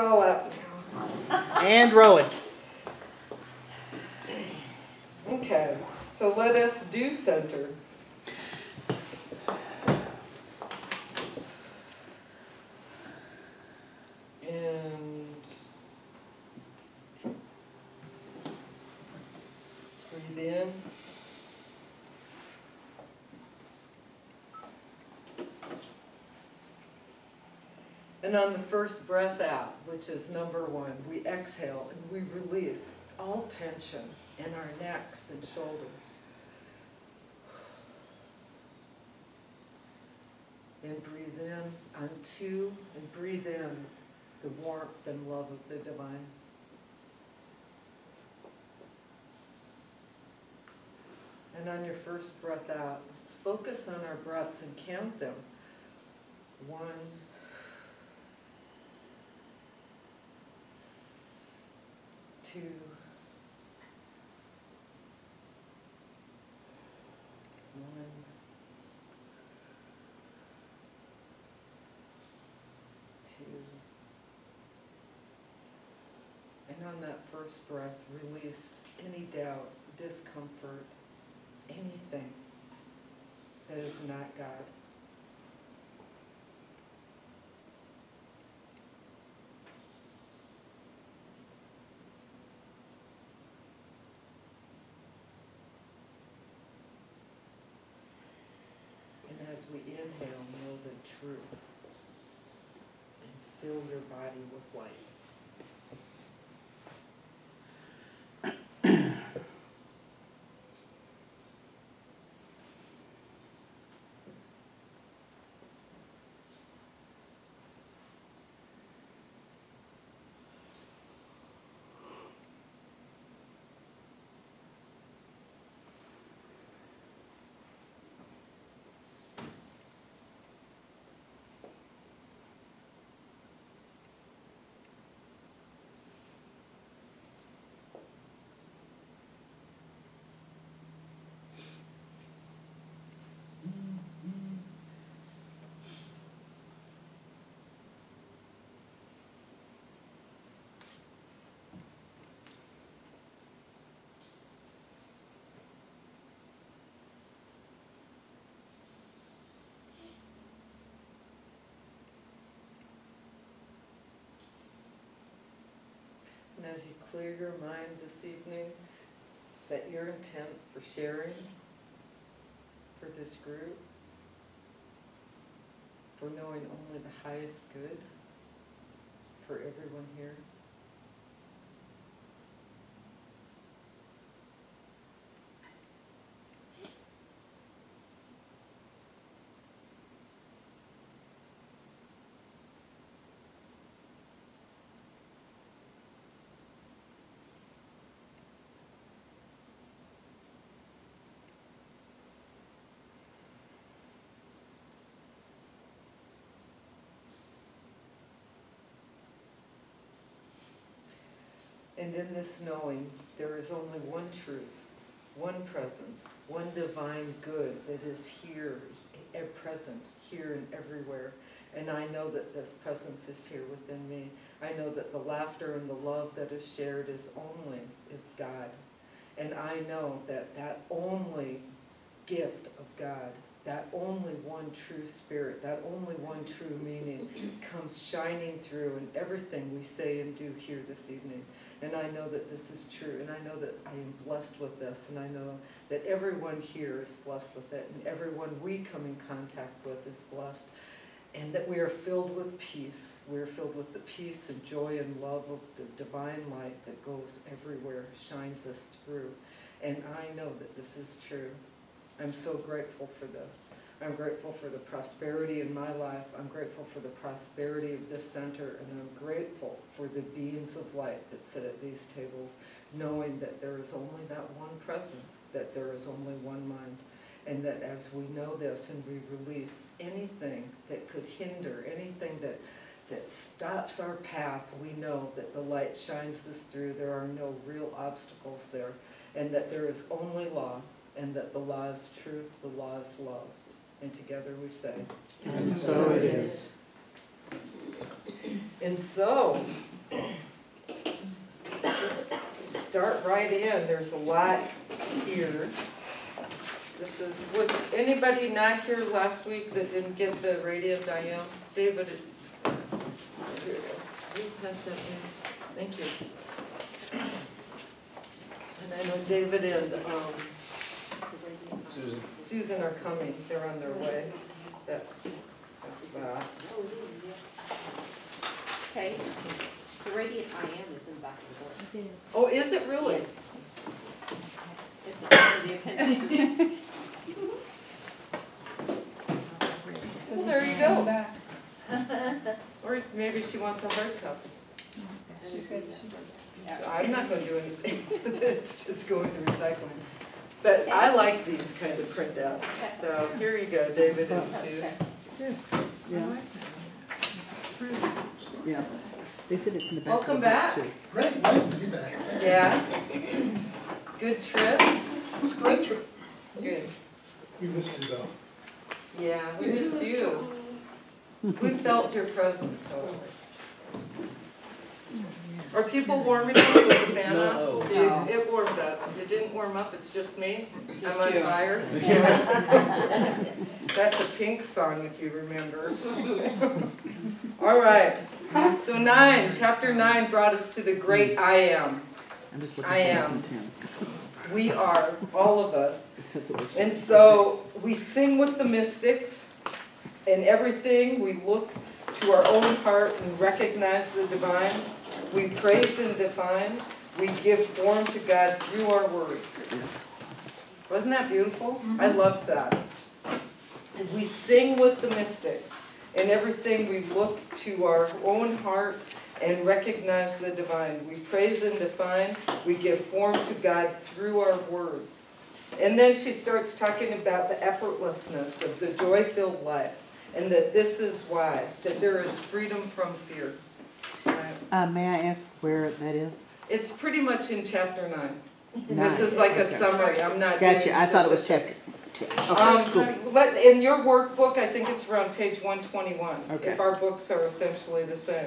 All up. And rolling. Okay, so let us do center. And breathe in. And on the first breath out, which is number one, we exhale and we release all tension in our necks and shoulders. And breathe in on two, and breathe in the warmth and love of the divine. And on your first breath out, let's focus on our breaths and count them. 1, 2, 1, 2. And on that first breath, release any doubt, discomfort, anything that is not God. And as we inhale, know the truth and fill your body with light. And as you clear your mind this evening, set your intent for sharing for this group, for knowing only the highest good for everyone here. And in this knowing, there is only one truth, one presence, one divine good that is here, present, here and everywhere. And I know that this presence is here within me. I know that the laughter and the love that is shared is God. And I know that that only gift of God, that only one true spirit, that only one true meaning comes shining through in everything we say and do here this evening. And I know that this is true, and I know that I am blessed with this, and I know that everyone here is blessed with it, and everyone we come in contact with is blessed, and that we are filled with peace. We are filled with the peace and joy and love of the divine light that goes everywhere, shines us through. And I know that this is true. I'm so grateful for this. I'm grateful for the prosperity in my life. I'm grateful for the prosperity of this center, and I'm grateful for the beings of light that sit at these tables, knowing that there is only that one presence, that there is only one mind, and that as we know this and we release anything that could hinder, anything that stops our path, we know that the light shines us through. There are no real obstacles there, and that there is only law, and that the law is truth, the law is love. And together we say, And so it is. And so, start right in. There's a lot here. This is, was anybody not here last week that didn't get the radiant I am? David, here it is. Will you pass that in? Thank you. And I know David and Susan are coming. They're on their way. That's that. Okay. The radiant I am is in the back of the book. It is. Oh, is it really? Yes. It's the appendix. Well, there you go. Or maybe she wants a hard copy. She said I'm not going to do anything. It's just going to recycling. But I like these kind of printouts. So here you go, David and Sue. Yeah. Yeah. They said it's in the back. Welcome of the book, back. too. Great, nice to be back. Yeah. Good trip. It was a great trip. Good. We missed you though. Yeah, we missed you. We felt your presence, however. Are people warming up with the fan on? See, it warmed up. It didn't warm up, it's just me. I'm on fire. That's a Pink song, if you remember. All right. So chapter 9 brought us to the great I am. I'm just looking I for am. lesson 10. We are, all of us. That's what we're And so we sing with the mystics. In everything, we look to our own heart and recognize the divine. We praise and define. We give form to God through our words. Wasn't that beautiful? I loved that. And we sing with the mystics. In everything, we look to our own heart and recognize the divine. We praise and define. We give form to God through our words. And then she starts talking about the effortlessness of the joy-filled life. And that this is why, that there is freedom from fear. Right? May I ask where that is? It's pretty much in chapter 9. 9. This is like a Okay. summary. I'm not doing Gotcha. I thought it was chapter. specifics. Okay, cool. In your workbook, I think it's around page 121, Okay. if our books are essentially the same.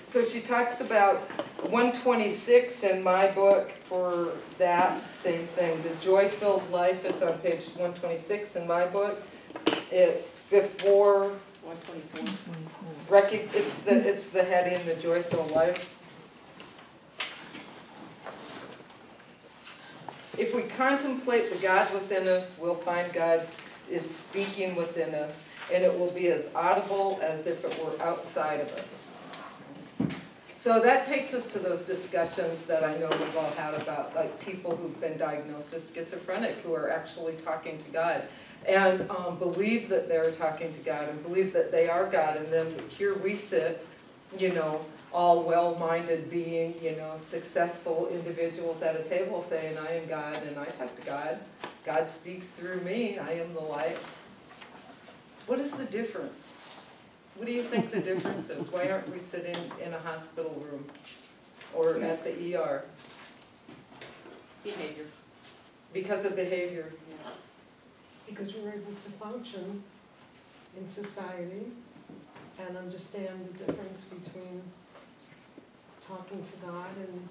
So she talks about 126 in my book for that same thing. The joy-filled life is on page 126 in my book. It's before 124. it's the heading, the joy-filled life. If we contemplate the God within us, we'll find God is speaking within us, and it will be as audible as if it were outside of us. So that takes us to those discussions that I know we've all had about, like, people who've been diagnosed as schizophrenic who are actually talking to God and believe that they're talking to God and believe that they are God. And then here we sit, you know, all well-minded being, you know, successful individuals at a table saying, I am God and I talk to God. God speaks through me. I am the light. What is the difference? What do you think the difference is? Why aren't we sitting in a hospital room or at the ER? Behavior. Because of behavior. Because we're able to function in society and understand the difference between talking to God and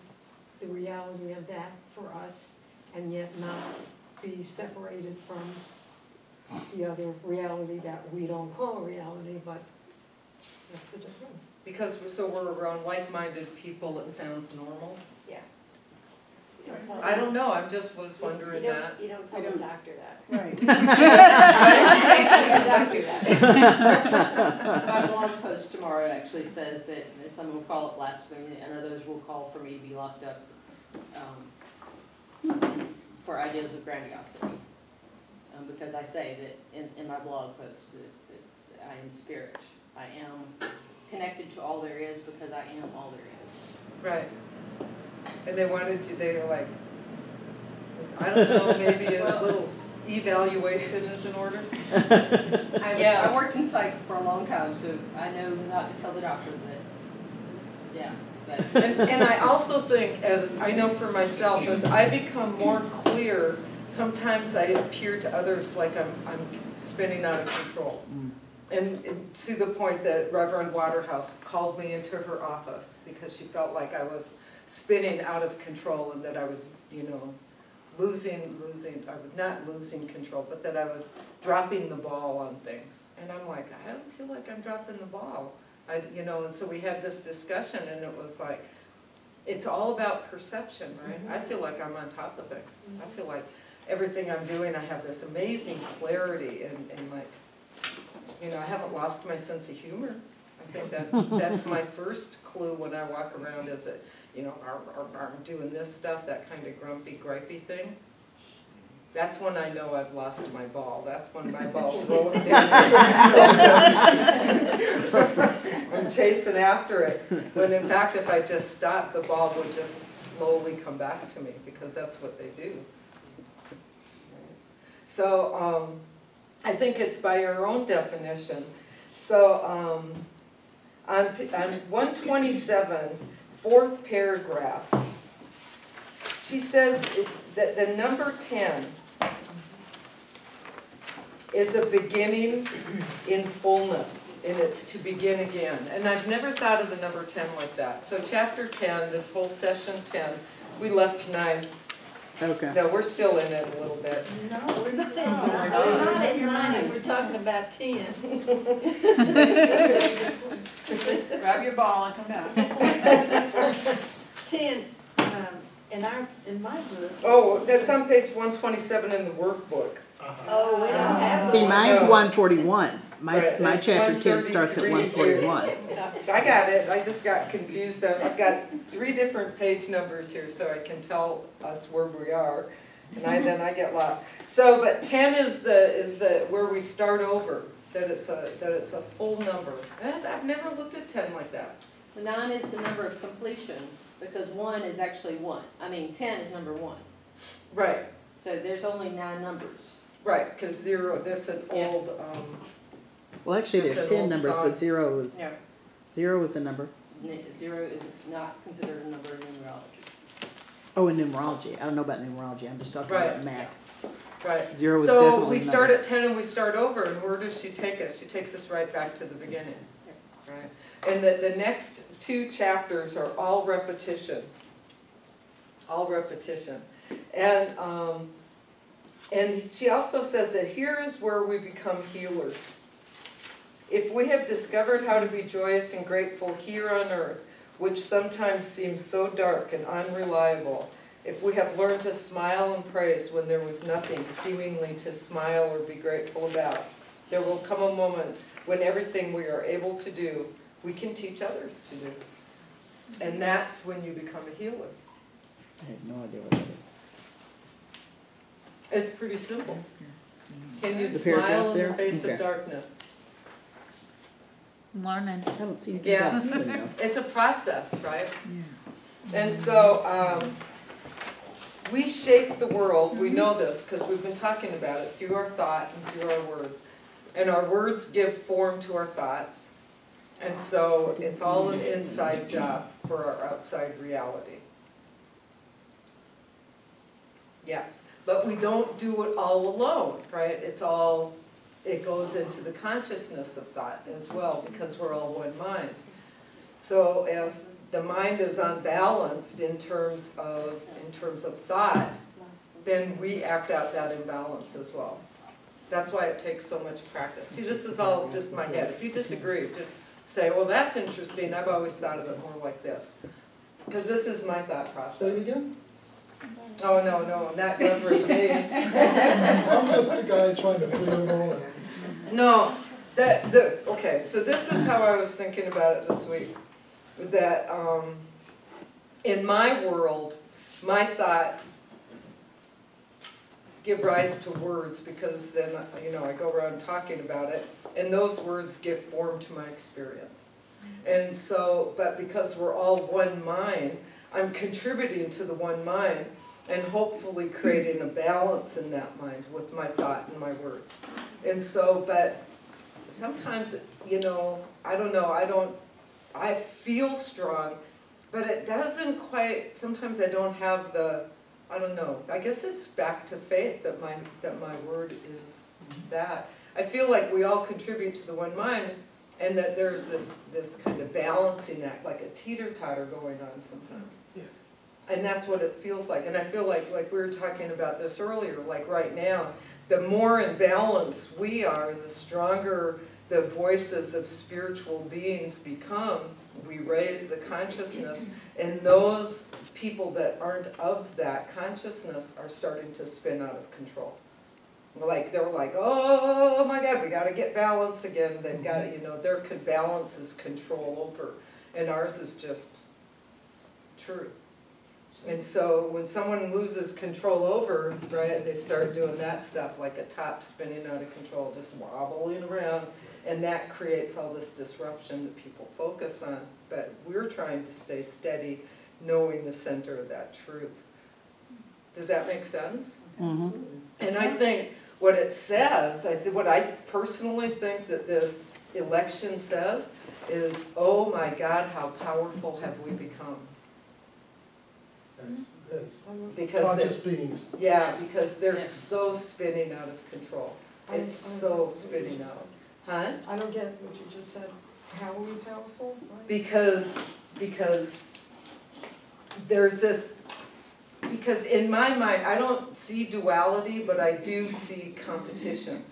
the reality of that for us, and yet not be separated from the other reality that we don't call a reality, but that's the difference. Because we're around like-minded people, it sounds normal. Yeah. I don't know, I just was wondering that. You don't tell the doctor that. Right. My blog post tomorrow actually says that some will call it blasphemy and others will call for me to be locked up for ideas of grandiosity. Because I say that in my blog post that I am spirit. I am connected to all there is because I am all there is. Right. And they wanted to, they were like, I don't know, maybe a little evaluation is in order. I worked in psych for a long time, so I know not to tell the doctor that, yeah. But. And I also think, as I know for myself, as I become more clear, sometimes I appear to others like I'm spinning out of control. and to the point that Reverend Waterhouse called me into her office because she felt like I was spinning out of control and that I was, not losing control, but that I was dropping the ball on things. And I'm like, I don't feel like I'm dropping the ball. And so we had this discussion and it was like, it's all about perception, right? I feel like I'm on top of things. I feel like everything I'm doing, I have this amazing clarity and like, I haven't lost my sense of humor. I think that's my first clue when I walk around is that, I'm doing this stuff, that kind of grumpy, gripey thing. That's when I know I've lost my ball. That's when my ball's rolling down the street. I'm chasing after it. When in fact, if I just stopped, the ball would just slowly come back to me because that's what they do. So I think it's by your own definition. So on 127, fourth paragraph, she says that the number 10 is a beginning in fullness, and it's to begin again. And I've never thought of the number 10 like that. So chapter 10, this whole session 10, we left 9. Okay. No, we're still in it a little bit. No, we're not in 9. We're not in 9 if we're talking about 10. Grab your ball and come back. 10, in my book. Oh, that's on page 127 in the workbook. Oh, we don't have. See, mine's No. 141. My Right, that's chapter 10 starts at 133. 141. I got it, I just got confused. I've got 3 different page numbers here so I can tell us where we are. And then I get lost. So, but 10 is the where we start over, that it's a full number. And I've never looked at 10 like that. The 9 is the number of completion, because 1 is actually 1. 10 is number 1. Right, So there's only 9 numbers. right, because 0, that's an Yeah. old, Well, actually, That's there's an 10 old numbers, song. but 0 is Yeah. 0 is a number. 0 is not considered a number in numerology. Oh, in numerology. I don't know about numerology. I'm just talking Right. about math. right. 0 is So definitely we a start number. at 10 and we start over, and where does she take us? She takes us right back to the beginning, right? And the next 2 chapters are all repetition. All repetition. And she also says that here is where we become healers. If we have discovered how to be joyous and grateful here on earth, which sometimes seems so dark and unreliable, if we have learned to smile and praise when there was nothing seemingly to smile or be grateful about, there will come a moment when everything we are able to do, we can teach others to do. And that's when you become a healer. I have no idea what that is. It's pretty simple. Can you The paragraph smile in there? the face Okay. of darkness? Learning. I don't see anything Yeah. about it, though. It's a process, right? And so we shape the world. We know this because we've been talking about it through our thought and through our words. And our words give form to our thoughts. And so it's all an inside job for our outside reality. Yes, but we don't do it all alone, right? It goes into the consciousness of thought as well because we're all one mind. So if the mind is unbalanced in terms of thought, then we act out that imbalance as well. That's why it takes so much practice. See, this is all just my head. If you disagree, just say, well, that's interesting. I've always thought of it more like this. Because this is my thought process. Say it again? Oh, no, not Reverend me. I'm just a guy trying to figure it all out. No, okay, so this is how I was thinking about it this week. That in my world, my thoughts give rise to words because then, I go around talking about it, and those words give form to my experience. And so, but because we're all one mind, I'm contributing to the one mind and hopefully creating a balance in that mind with my thought and my words. And so, but sometimes, I don't know, I feel strong, but it doesn't quite, sometimes I don't have I don't know, I guess it's back to faith that my word is that. I feel like we all contribute to the one mind, and that there's this kind of balancing act, like a teeter-totter going on sometimes. Yeah. And that's what it feels like. And I feel like we were talking about this earlier, like right now, the more in balance we are, and the stronger the voices of spiritual beings become, we raise the consciousness, and those people that aren't of that consciousness are starting to spin out of control. Like, they're like, oh my God, we gotta get balance again. They've got, you know, their balance is control over, and ours is just truth. And so when someone loses control over, right, they start doing that stuff, like a top spinning out of control, just wobbling around, and that creates all this disruption that people focus on. But we're trying to stay steady, knowing the center of that truth. Does that make sense? Mm-hmm. And I think what it says, what I personally think that this election says is, oh my God, how powerful have we become? As Because conscious it's, beings. yeah, because they're Yes. so spinning out of control. I- It's I so don't get what spinning you out. said. Huh? I don't get what you just said. How are we powerful? Right? Because there's this, because in my mind, I don't see duality, but I do see competition,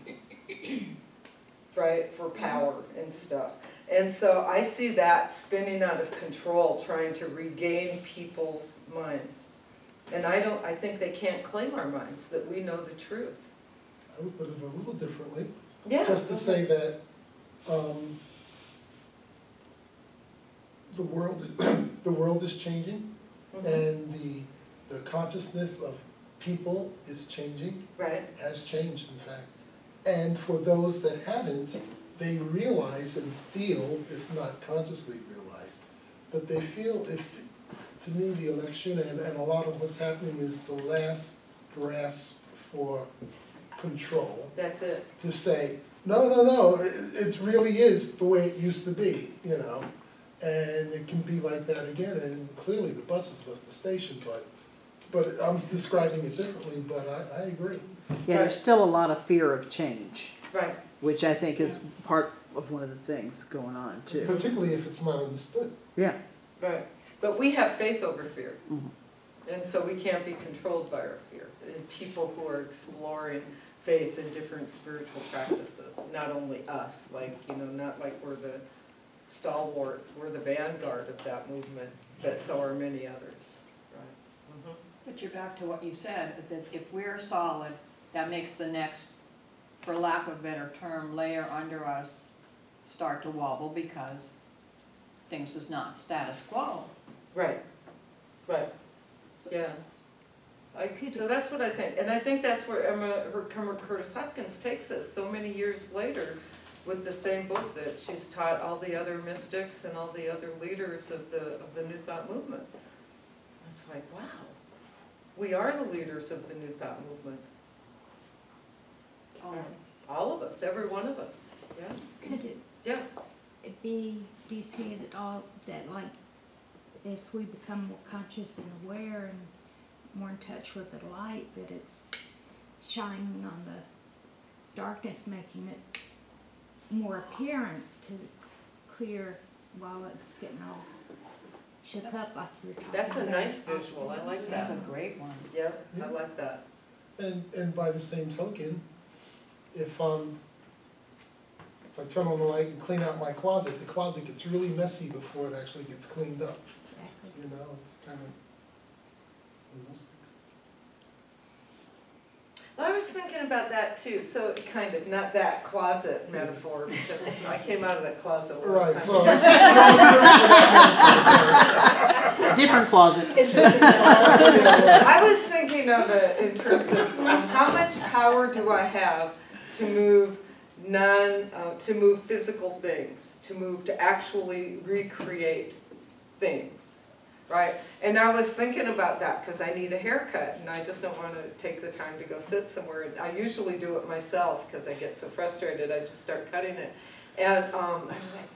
right, for power and stuff. And so I see that spinning out of control, trying to regain people's minds. And I think they can't claim our minds, that we know the truth. I would put it a little differently. Yeah. Just to say that the world is changing, Mhm. and the consciousness of people is changing, Right, has changed in fact. And for those that haven't, they realize and feel, if not consciously realize, but they feel, if, to me, the election and a lot of what's happening is the last grasp for control. that's it. To say, no, it really is the way it used to be, you know, and it can be like that again, and clearly the bus has left the station, but I'm describing it differently, but I agree. Yeah, there's still a lot of fear of change, Right, which I think is part of one of the things going on too. Particularly if it's not understood. Yeah. right. But we have faith over fear. Mhm. And so we can't be controlled by our fear. And people who are exploring faith in different spiritual practices, not only us, like, you know, not like we're the stalwarts, we're the vanguard of that movement, but so are many others, right? But you're back to what you said, is that if we're solid, that makes the next, for lack of a better term, layer under us start to wobble because things is not status quo. Right, right, yeah. So that's what I think, and I think that's where Curtis Hopkins takes us so many years later with the same book that she's taught all the other mystics and all the other leaders of the New Thought movement. It's like, wow, we are the leaders of the New Thought movement. All of us, every one of us, yeah, Could yes. it be, do you see it at all, that like, as we become more conscious and aware and more in touch with the light, that it's shining on the darkness, making it more apparent to clear while it's getting all shook up like you were talking about? That's a nice visual, I like That's a that. great one. Yep, I like that. And by the same token, if I turn on the light and clean out my closet, the closet gets really messy before it actually gets cleaned up. Exactly. You know, it's kind of one of those things. I was thinking about that too, so kind of, not that closet metaphor, because I came out of that closet a long Right, time so. ago. Different closet. I was thinking of it in terms of how much power do I have to move to move physical things, to actually recreate things, right? And I was thinking about that because I need a haircut and I just don't want to take the time to go sit somewhere. I usually do it myself because I get so frustrated, I just start cutting it. And I was like,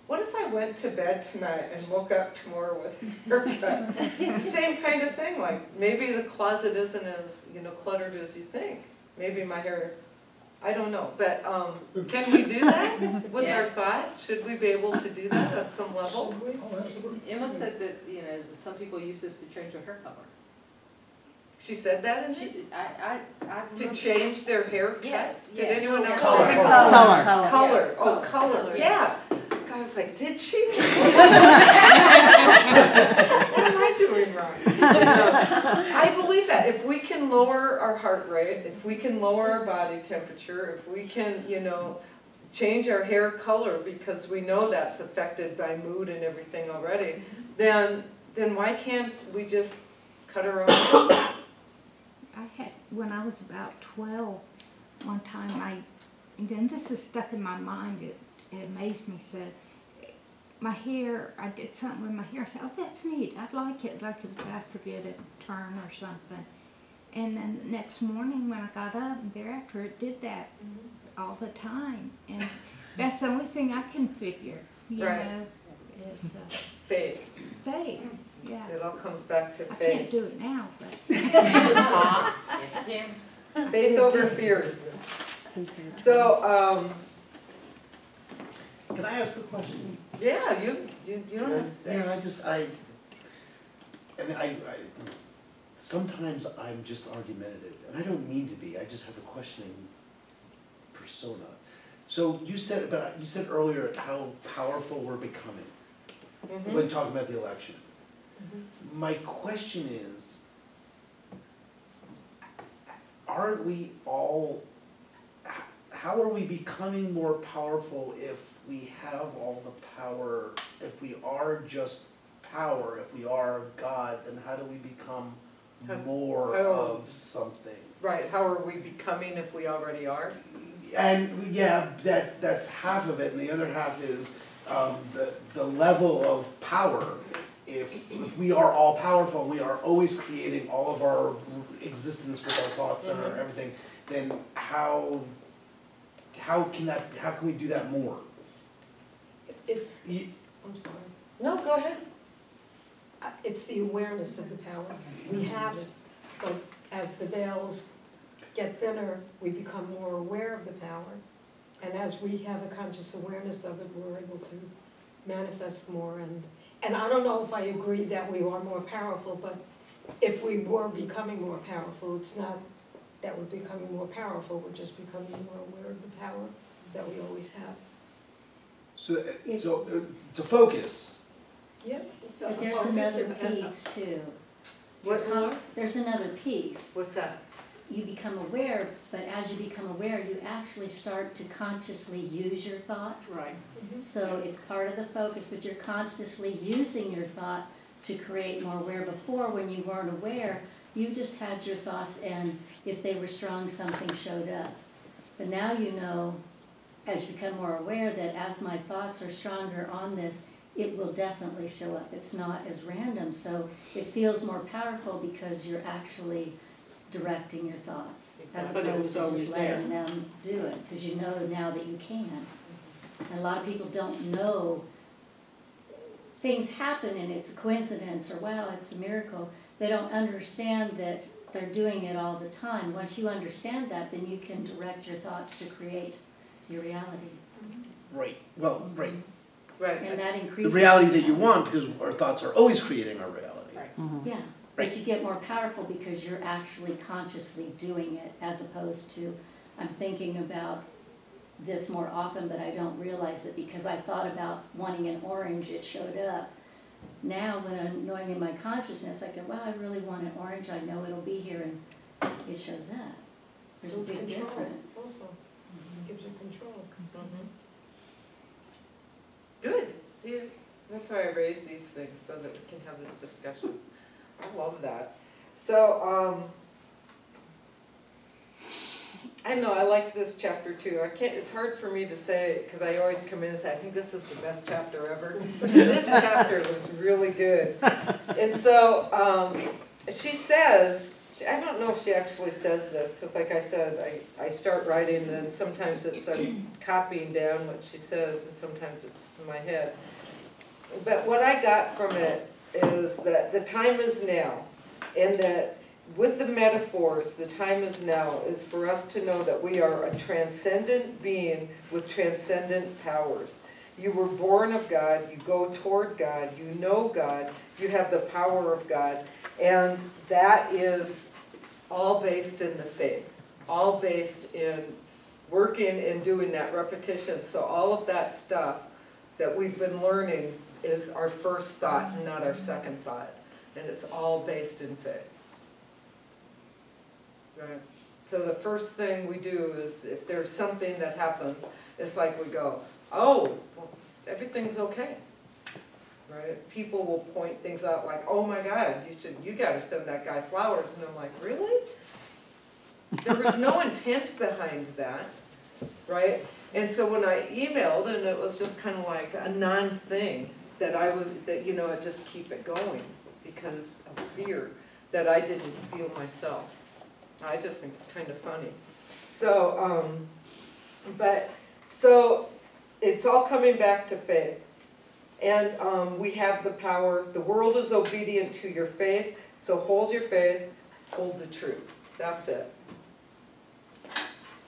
what if I went to bed tonight and woke up tomorrow with a haircut? The same kind of thing, like maybe the closet isn't as, you know, cluttered as you think. Maybe my hair I don't know, but, can we do that with our thought? Should we be able to do that at some level? Should we? Oh, absolutely. Emma said that, you know, some people use this to change their hair color. She said that in there? I To remember- change their hair cut? Yes, Did yes. anyone else? Color. say Color. Color, Yeah, oh, color, color. yeah. I was like, did she? What am I doing wrong? I believe that, if we can lower our heart rate, if we can lower our body temperature, if we can, you know, change our hair color, because we know that's affected by mood and everything already, then why can't we just cut our own hair? I had, when I was about 12, one time and then this is stuck in my mind, it amazed me, said, my hair, I did something with my hair, I said, oh, that's neat, I'd like it, like if I forget a turn or something. And then the next morning when I got up, and thereafter it did that all the time. And that's the only thing I can figure, you Right. know, is Faith, faith, yeah. it all comes back to I can't faith. do it now, but. Yes, you can. Faith over fear. So, Can I ask a question? yeah, you don't have to. Yeah, sometimes I'm just argumentative, and I don't mean to be, I just have a questioning persona. So you said earlier how powerful we're becoming Mhm. when talking about the election. My question is, aren't we all, how are we becoming more powerful if we have all the power, if we are just power, if we are God, then how do we become more of something? Right, how are we becoming if we already are? And yeah, that's half of it, and the other half is the level of power. If we are all powerful, we are always creating all of our existence with our thoughts and our everything, then how can we do that more? It's, Y- I'm sorry. No, go ahead. It's the awareness of the power. We have it, but as the veils get thinner, we become more aware of the power. And as we have a conscious awareness of it, we're able to manifest more. And I don't know if I agree that we are more powerful, but if we were becoming more powerful, it's not that we're becoming more powerful, we're just becoming more aware of the power that we always have. So it's a focus. Yep. But there's another piece too. What more? There's another piece. What's that? You become aware, but as you become aware, you actually start to consciously use your thought. Right. So it's part of the focus, but you're consciously using your thought to create more aware. Before, when you weren't aware, you just had your thoughts, and if they were strong, something showed up. But now you know, as you become more aware, that as my thoughts are stronger on this, it will definitely show up. It's not as random, so it feels more powerful because you're actually directing your thoughts, as But it was opposed to always just there. letting them do it, because you know now that you can. And a lot of people don't know, things happen and it's a coincidence, or wow, it's a miracle. They don't understand that they're doing it all the time. Once you understand that, then you can direct your thoughts to create your reality. Right. Well, right. Right. And that The increases. reality that you want, because our thoughts are always creating our reality. Right. Yeah, Right. but you get more powerful because you're actually consciously doing it, as opposed to, I'm thinking about this more often, but I don't realize that because I thought about wanting an orange, it showed up. Now, when I'm knowing in my consciousness, I go, wow, I really want an orange, I know it'll be here, and it shows up. There's So a it's big control difference. also. Gives you control. Mhm. Good. See, that's why I raise these things, so that we can have this discussion. I love that. So, I know, I liked this chapter too. It's hard for me to say, because I always come in and say, I think this is the best chapter ever. This chapter was really good. And so, she says, I don't know if she actually says this, because like I said, I start writing and then sometimes it's copying down what she says and sometimes it's in my head. But what I got from it is that the time is now, and that with the metaphors, the time is now, is for us to know that we are a transcendent being with transcendent powers. You were born of God, you go toward God, you know God, you have the power of God, and that is all based in the faith, all based in working and doing that repetition. So all of that stuff that we've been learning is our first thought and not our second thought. And it's all based in faith. Right? So the first thing we do is, if there's something that happens, it's like we go, oh, well, everything's okay. Right? People will point things out like, oh my God, you gotta send that guy flowers. And I'm like, really? There was no intent behind that, right? And so when I emailed, and it was just kind of like a non-thing, that I just keep it going because of fear that I didn't feel myself. I just think it's kind of funny. So, so it's all coming back to faith. And we have the power. The world is obedient to your faith, so hold your faith, hold the truth. That's it.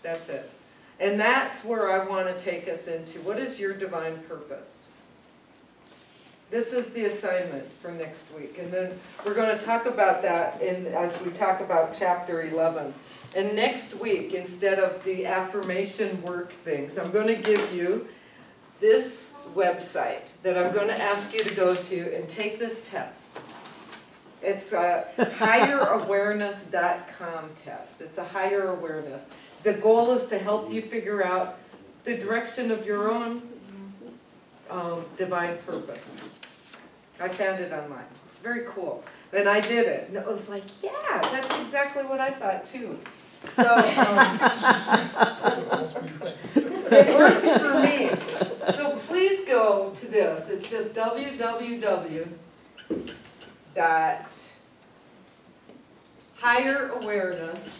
That's it. And that's where I want to take us into. What is your divine purpose? This is the assignment for next week. And then we're going to talk about that as we talk about chapter 11. And next week, instead of the affirmation work things, I'm going to give you this website that I'm going to ask you to go to and take this test. It's a higherawareness.com test. It's a higher awareness. The goal is to help you figure out the direction of your own divine purpose. I found it online. It's very cool. And I did it. And it was like, yeah, that's exactly what I thought too. So it worked for me. So please go to this. It's just www.higherawareness.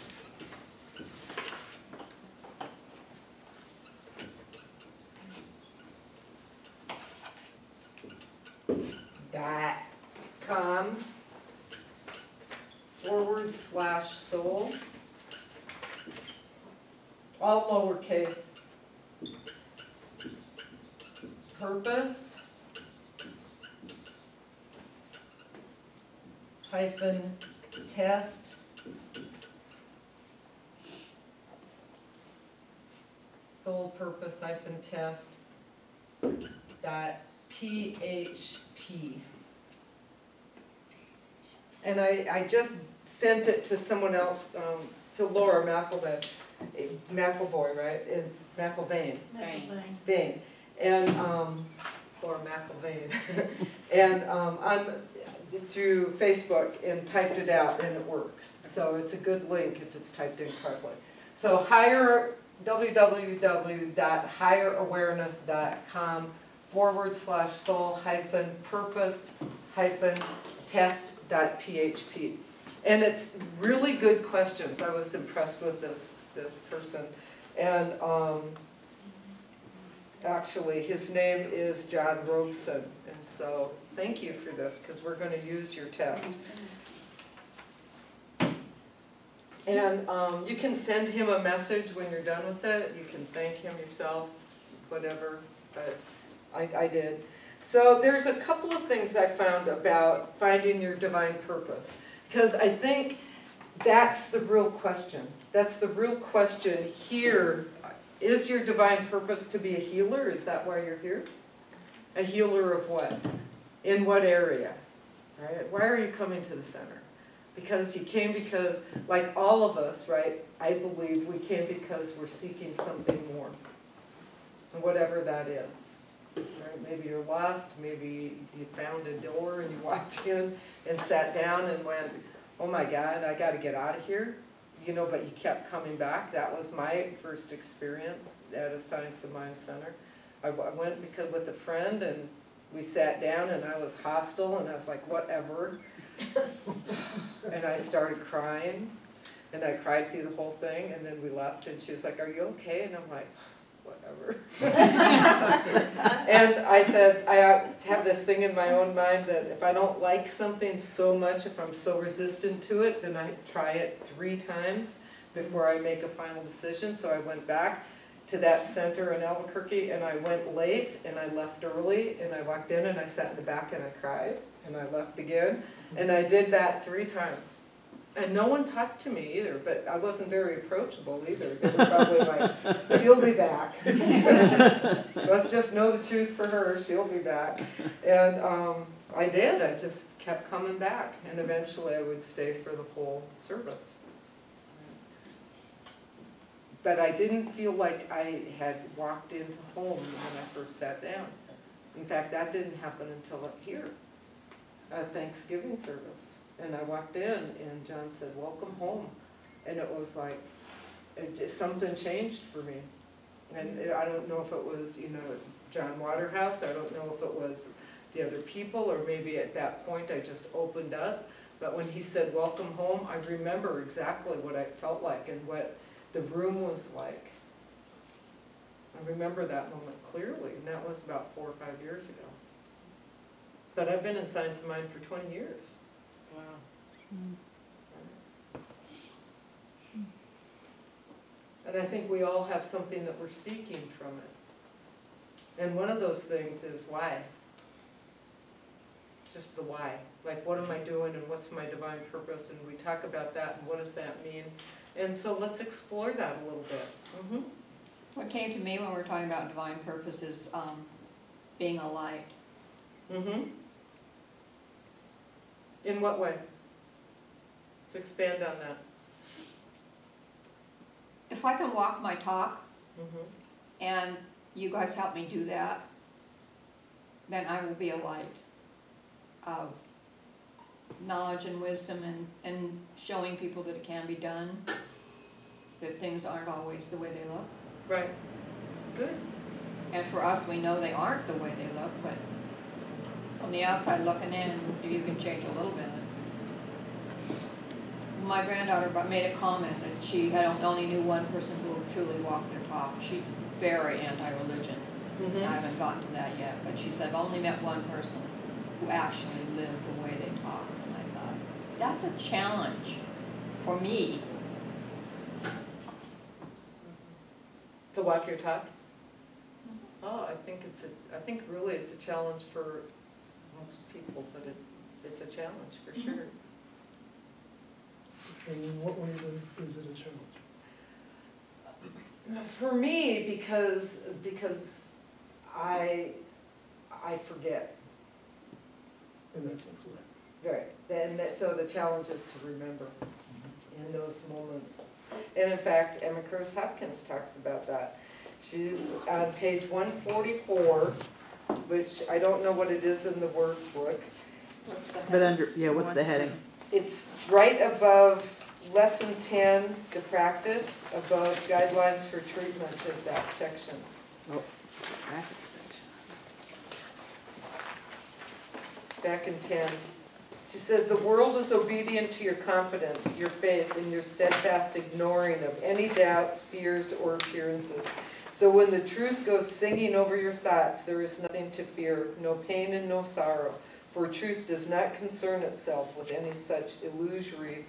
.com/soul, all lowercase, purpose -test soul purpose -test .php. And I just sent it to someone else, to Laura McElboy, right? In McElvain. Vain. And Laura McElvain. And through Facebook, and typed it out, and it works. So it's a good link if it's typed in correctly. So www.higherawareness.com/soul-purpose-test.php. And it's really good questions. I was impressed with this person. And actually, his name is John Robeson. And so thank you for this, because we're going to use your test. And you can send him a message when you're done with it. You can thank him yourself, whatever. But I did. So there's a couple of things I found about finding your divine purpose. Because I think that's the real question. That's the real question here. Is your divine purpose to be a healer? Is that why you're here? A healer of what? In what area? Right? Why are you coming to the center? Because you came because, like all of us, right, I believe we came because we're seeking something more. And whatever that is. Right? Maybe you're lost, maybe you found a door and you walked in and sat down and went, oh my God, I got to get out of here. You know, but you kept coming back. That was my first experience at a Science of Mind Center. I went because with a friend, and we sat down, and I was hostile, and I was like, whatever. And I started crying, and I cried through the whole thing, and then we left, and she was like, are you okay? And I'm like, whatever. And I said, I have this thing in my own mind that if I don't like something so much, if I'm so resistant to it, then I try it 3 times before I make a final decision. So I went back to that center in Albuquerque, and I went late, and I left early, and I walked in, and I sat in the back, and I cried, and I left again. And I did that 3 times. And no one talked to me either, but I wasn't very approachable either. They were probably like, she'll be back. Let's just know the truth for her, she'll be back. And I did, I just kept coming back, and eventually I would stay for the whole service. But I didn't feel like I had walked into home when I first sat down. In fact, that didn't happen until up here, a Thanksgiving service. And I walked in, and John said, welcome home. And it was like, something changed for me. And I don't know if it was, you know, John Waterhouse, I don't know if it was the other people, or maybe at that point I just opened up. But when he said, welcome home, I remember exactly what I felt like and what the room was like. I remember that moment clearly, and that was about 4 or 5 years ago. But I've been in Science of Mind for 20 years. Wow. And I think we all have something that we're seeking from it. And one of those things is why. Just the why. Like, what am I doing, and what's my divine purpose? And we talk about that, and what does that mean? And so let's explore that a little bit. Mm-hmm. What came to me when we're talking about divine purpose is being a light. Mm-hmm. In what way? To expand on that. If I can walk my talk, Mm-hmm. and you guys help me do that, then I will be a light of knowledge and wisdom, and showing people that it can be done, that things aren't always the way they look. Right. Good. And for us, we know they aren't the way they look, but from the outside looking in, you can change a little bit. My granddaughter made a comment that she had only knew one person who would truly walk their talk. She's very anti-religion. Mm-hmm. I haven't gotten to that yet, but she said, I've only met one person who actually lived the way they talk. And I thought, that's a challenge for me. To walk your talk? Oh, I think really it's a challenge for most people, but it's a challenge for sure. And in what way is it a challenge? For me, because I forget. In that sense, right? Right. So the challenge is to remember in those moments. And in fact, Curtis Hopkins talks about that. She's on page 144, which I don't know what it is in the workbook. But under, yeah, what's the heading? It's right above lesson 10, the practice, above guidelines for treatment of that section. Oh, traffic section. Back in 10. She says, the world is obedient to your confidence, your faith, and your steadfast ignoring of any doubts, fears, or appearances. So when the truth goes singing over your thoughts, there is nothing to fear, no pain and no sorrow, for truth does not concern itself with any such illusory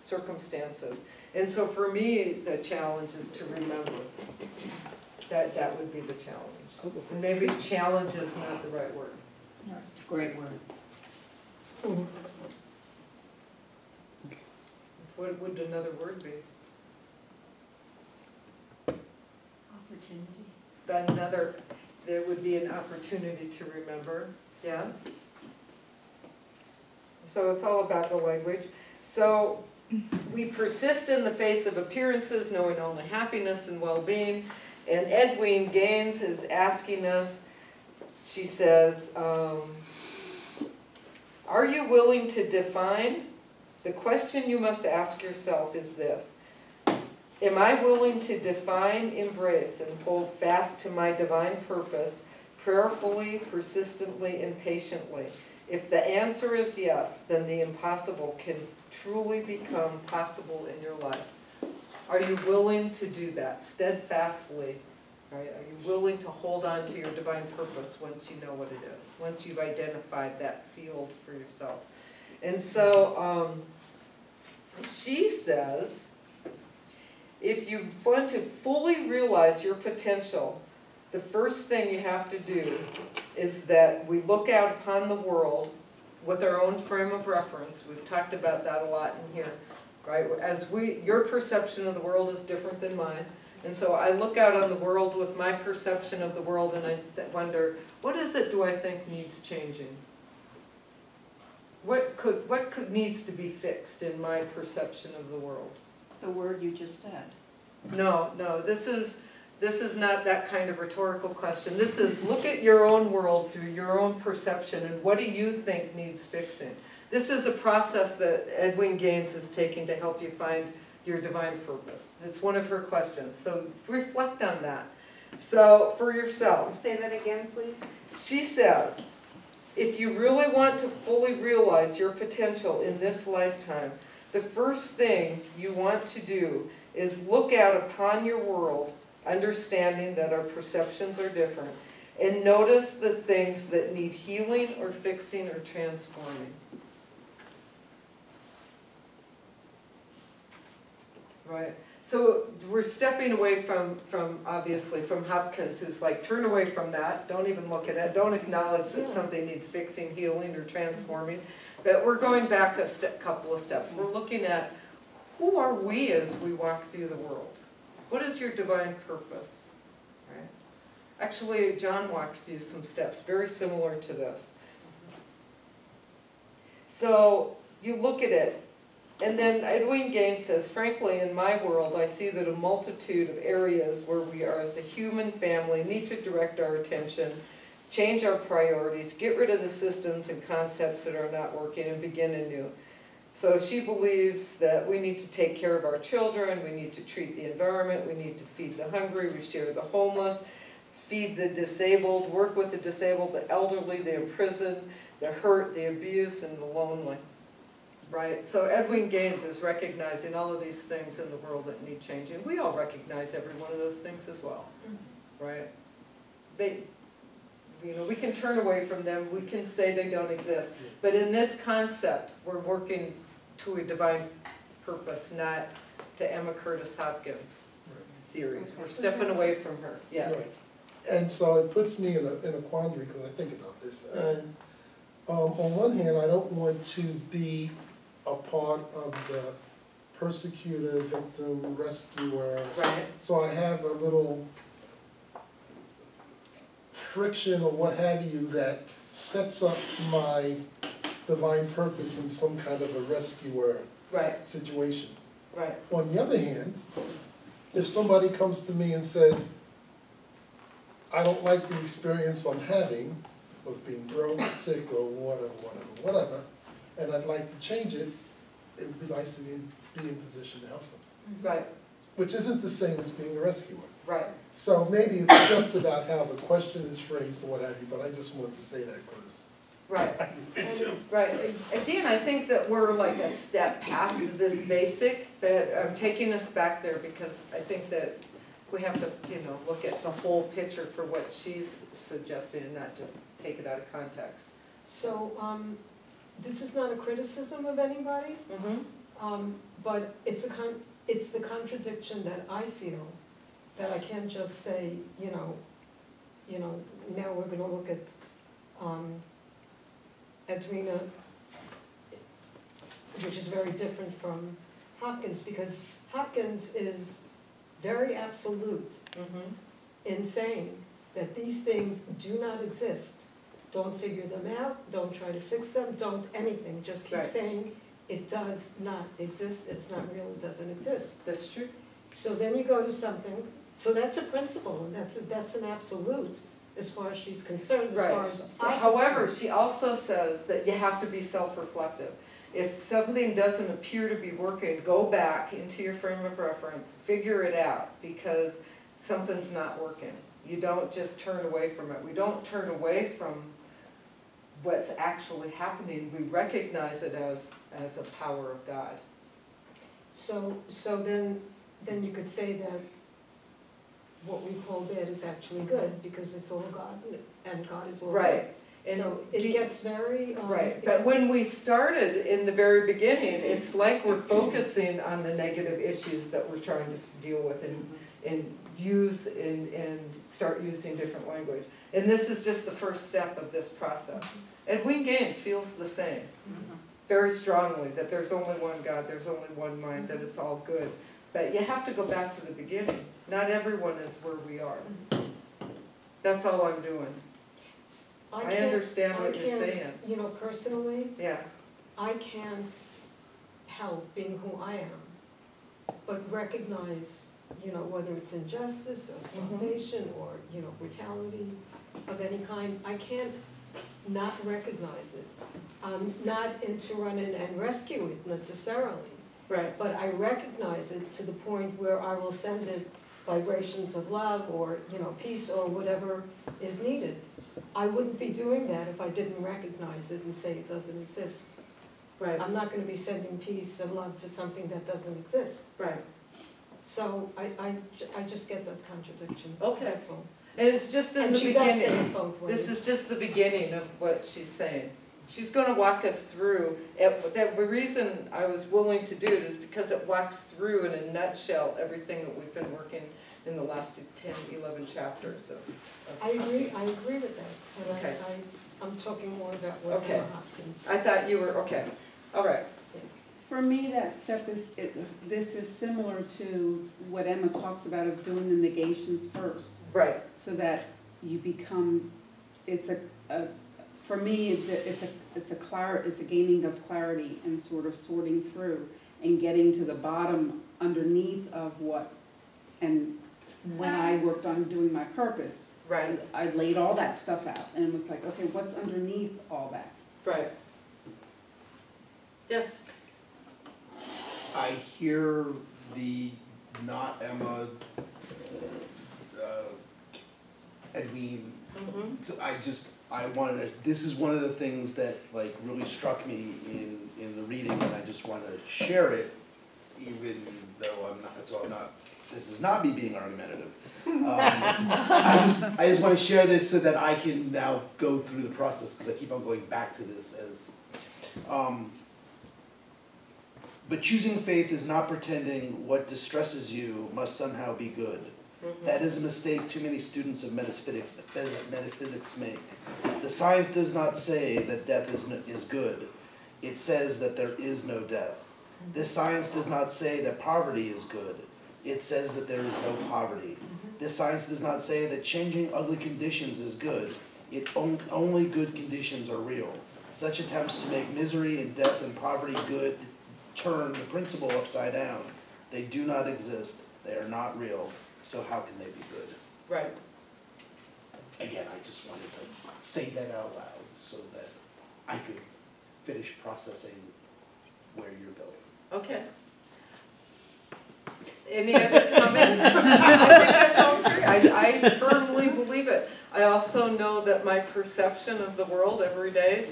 circumstances. And so for me, the challenge is to remember. That would be the challenge. And maybe challenge is not the right word. It's a great word. What would another word be? Opportunity. There would be an opportunity to remember, yeah? So it's all about the language. So we persist in the face of appearances, knowing only happiness and well-being. And Edwene Gaines is asking us, she says, are you willing to define? The question you must ask yourself is this: am I willing to define, embrace, and hold fast to my divine purpose, prayerfully, persistently, and patiently? If the answer is yes, then the impossible can truly become possible in your life. Are you willing to do that steadfastly, right? Are you willing to hold on to your divine purpose once you know what it is, once you've identified that field for yourself? And so she says, if you want to fully realize your potential, the first thing you have to do is that we look out upon the world with our own frame of reference. We've talked about that a lot in here, right? Your perception of the world is different than mine. And so I look out on the world with my perception of the world, and I wonder, what is it do I think needs changing? What needs to be fixed in my perception of the world? The word you just said. No, this is not that kind of rhetorical question. This is look at your own world through your own perception, and what do you think needs fixing? This is a process that Edwin Gaines is taking to help you find your divine purpose. It's one of her questions, so reflect on that. So for yourself. Say that again, please. She says, if you really want to fully realize your potential in this lifetime, the first thing you want to do is look out upon your world, understanding that our perceptions are different, and notice the things that need healing or fixing or transforming. Right? So we're stepping away from obviously, from Hopkins, who's like, turn away from that, don't even look at it, don't acknowledge that something needs fixing, healing, or transforming. But we're going back a couple of steps. We're looking at, who are we as we walk through the world? What is your divine purpose? Right? Actually, John walked through some steps very similar to this. So you look at it, and then Edwin Gaines says, frankly, in my world, I see that a multitude of areas where we are as a human family need to direct our attention, change our priorities, get rid of the systems and concepts that are not working, and begin anew. So she believes that we need to take care of our children, we need to treat the environment, we need to feed the hungry, we share the homeless, feed the disabled, work with the disabled, the elderly, the imprisoned, the hurt, the abused, and the lonely. Right? So Edwin Gaines is recognizing all of these things in the world that need changing. We all recognize every one of those things as well. Right? We can turn away from them, we can say they don't exist. But in this concept, we're working to a divine purpose, not to Emma Curtis Hopkins' theory. We're stepping away from her, yes. Right. And so it puts me in a quandary because I think about this. And on one hand, I don't want to be a part of the persecutor, victim, rescuer. Right. So I have a little friction or what have you that sets up my divine purpose in some kind of a rescuer Right. situation. Right. On the other hand, if somebody comes to me and says, I don't like the experience I'm having of being broke, sick, or whatever, and I'd like to change it, it would be nice to be in position to help them. Right. Which isn't the same as being a rescuer. Right. So maybe it's just about how the question is phrased or what have you, but I just wanted to say that because. Right. Right. And Dan, I think that we're like a step past this basic, but I'm taking us back there because I think that we have to, look at the whole picture for what she's suggesting and not just take it out of context. So, this is not a criticism of anybody, but it's the contradiction that I feel, that I can't just say, now we're gonna look at, Edwina, which is very different from Hopkins, because Hopkins is very absolute in saying that these things do not exist. Don't figure them out, don't try to fix them, don't anything, just keep saying it does not exist, it's not real, it doesn't exist. That's true. So then you go to something, so that's a principle, and that's an absolute as far as she's concerned, as far as I However, she also says that you have to be self-reflective. If something doesn't appear to be working, go back into your frame of reference, figure it out, because something's not working. You don't just turn away from it. We don't turn away from what's actually happening. We recognize it as a power of God. So then you could say that what we call bad is actually good, because it's all God, and God is all Right. good. And So it gets very, right, but when we started in the very beginning, it's like we're focusing on the negative issues that we're trying to deal with and use and start using different language. And this is just the first step of this process. And Wing Gaines feels the same, very strongly, that there's only one God, there's only one mind, that it's all good. But you have to go back to the beginning. Not everyone is where we are. That's all I'm doing. I can't- understand what I you're can't, saying. You know, personally, Yeah, I can't help being who I am, but recognize, you know, whether it's injustice or starvation or, you know, brutality of any kind, I can't not recognize it. I'm not into running and rescue it necessarily, right, but I recognize it to the point where I will send it vibrations of love or, you know, peace or whatever is needed. I wouldn't be doing that if I didn't recognize it and say it doesn't exist. right, I'm not gonna be sending peace and love to something that doesn't exist. right. So I just get that contradiction, Okay. that's all. And it's just in And the she does say beginning. it both ways. This is just the beginning of what she's saying. She's gonna walk us through, the reason I was willing to do it is because it walks through in a nutshell everything that we've been working in the last 10, 11 chapters of. I agree with that, but Okay. I'm talking more about what Okay. Emma Hopkins. I thought you were, okay, all right. For me, that step is, this is similar to what Emma talks about of doing the negations first, Right, so that you become, for me, it's a gaining of clarity and sort of sorting through and getting to the bottom underneath of what, and when I worked on doing my purpose, right, I laid all that stuff out and it was like, okay, what's underneath all that? right. Yes, I hear the not Emma, Edwin. So I wanted to, this is one of the things that like really struck me in the reading, and I just want to share it, even though this is not me being argumentative. I just want to share this so that I can now go through the process, because I keep on going back to this as, but choosing faith is not pretending what distresses you must somehow be good. That is a mistake too many students of metaphysics make. The science does not say that death is good. It says that there is no death. This science does not say that poverty is good. It says that there is no poverty. This science does not say that changing ugly conditions is good. Only good conditions are real. Such attempts to make misery and death and poverty good turn the principle upside down. They do not exist. They are not real. So how can they be good? right. Again, I just wanted to say that out loud so that I could finish processing where you're going. Okay. Any other comments? I think that's all true. I firmly believe it. I also know that my perception of the world every day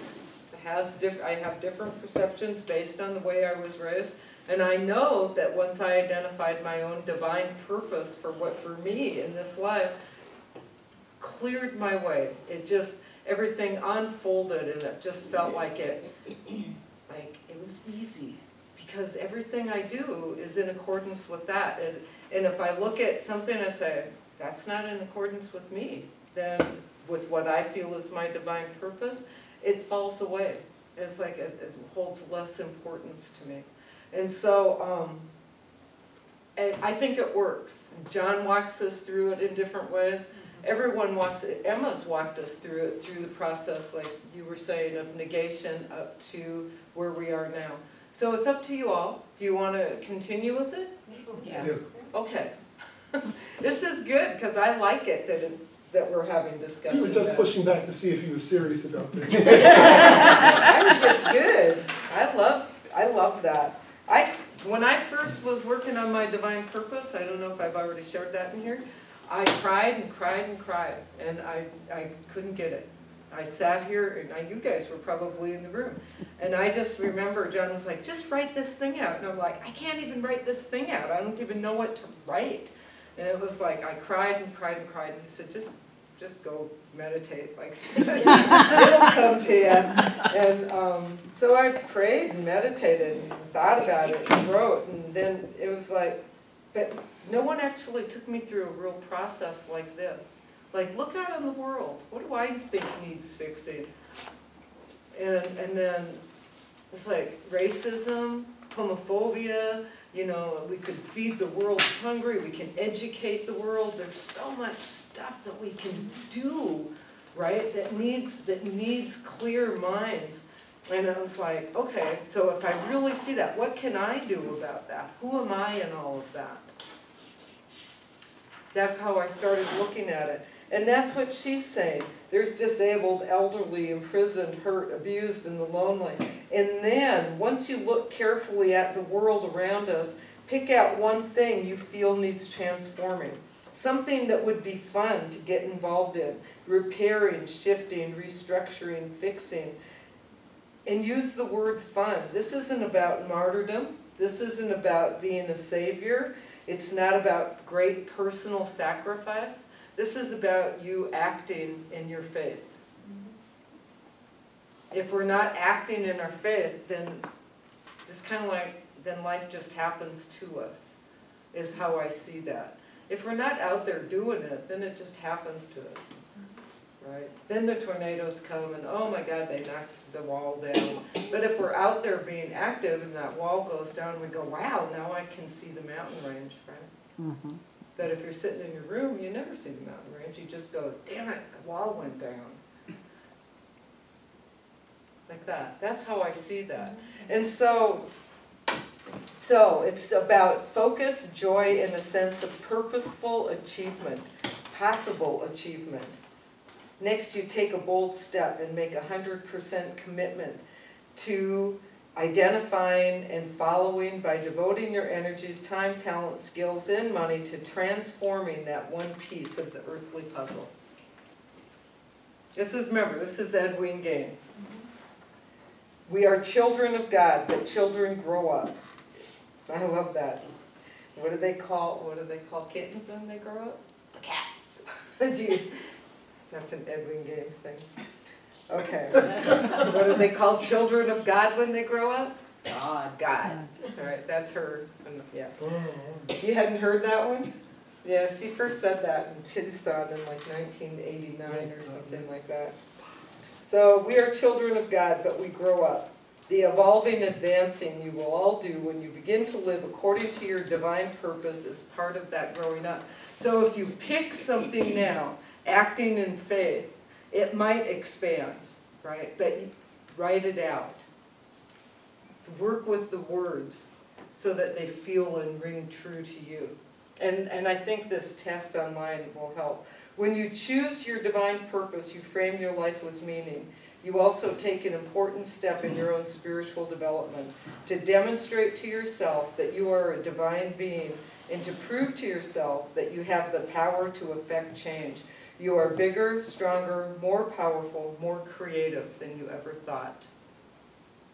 I have different perceptions based on the way I was raised. And I know that once I identified my own divine purpose for me in this life, cleared my way. It just, everything unfolded, and it just felt like it was easy, because everything I do is in accordance with that. And if I look at something and say, that's not in accordance with me, then with what I feel is my divine purpose, it falls away. It's like it holds less importance to me. And so I think it works. John walks us through it in different ways. Everyone Emma's walked us through it, through the process, like you were saying, of negation up to where we are now. So it's up to you all. Do you want to continue with it? Yeah. Okay. This is good, because I like it that we're having discussion. You were just pushing back to see if you were serious about this. I think it's good. I love that. When I first was working on my divine purpose, I don't know if I've already shared that in here, I cried and cried and cried, and I couldn't get it. I sat here, and you guys were probably in the room, and I just remember John was like, just write this thing out. And I'm like, I can't even write this thing out. I don't even know what to write. And it was like, I cried and cried and cried, and he said, just go meditate, like, it'll come to you. And so I prayed and meditated and thought about it and wrote, and then it was like, but no one actually took me through a real process like this. Like, look out in the world, what do I think needs fixing? And then it's like racism, homophobia, you know, we could feed the world hungry, we can educate the world, there's so much stuff that we can do, right, that needs clear minds. And I was like, okay, so if I really see that, what can I do about that? Who am I in all of that? That's how I started looking at it. And that's what she's saying. There's disabled, elderly, imprisoned, hurt, abused, and the lonely. And then, once you look carefully at the world around us, pick out one thing you feel needs transforming. Something that would be fun to get involved in. Repairing, shifting, restructuring, fixing. And use the word fun. This isn't about martyrdom. This isn't about being a savior. It's not about great personal sacrifice. This is about you acting in your faith. If we're not acting in our faith, then it's kind of like, then life just happens to us, is how I see that. If we're not out there doing it, then it just happens to us, right? Then the tornadoes come and, oh my God, they knocked the wall down. But if we're out there being active and that wall goes down, we go, wow, now I can see the mountain range, right? Mm-hmm. But if you're sitting in your room, you never see the mountain range. You just go, damn it, the wall went down. Like that. That's how I see that. And so it's about focus, joy, and a sense of purposeful achievement, possible achievement. Next, you take a bold step and make 100% commitment to identifying and following by devoting your energies, time, talent, skills, and money to transforming that one piece of the earthly puzzle. This is, remember, this is Edwin Gaines. We are children of God, but children grow up. I love that. What do they call kittens when they grow up? Cats. That's an Edwin Gaines thing. Okay. What do they call children of God when they grow up? God. All right, that's her. Yes. You hadn't heard that one? Yeah, she first said that in Tucson in like 1989 or something like that. So we are children of God, but we grow up. The evolving, advancing you will all do when you begin to live according to your divine purpose is part of that growing up. So if you pick something now, acting in faith, it might expand, right? But write it out. Work with the words so that they feel and ring true to you. And I think this test online will help. When you choose your divine purpose, you frame your life with meaning. You also take an important step in your own spiritual development to demonstrate to yourself that you are a divine being and to prove to yourself that you have the power to affect change. You are bigger, stronger, more powerful, more creative than you ever thought.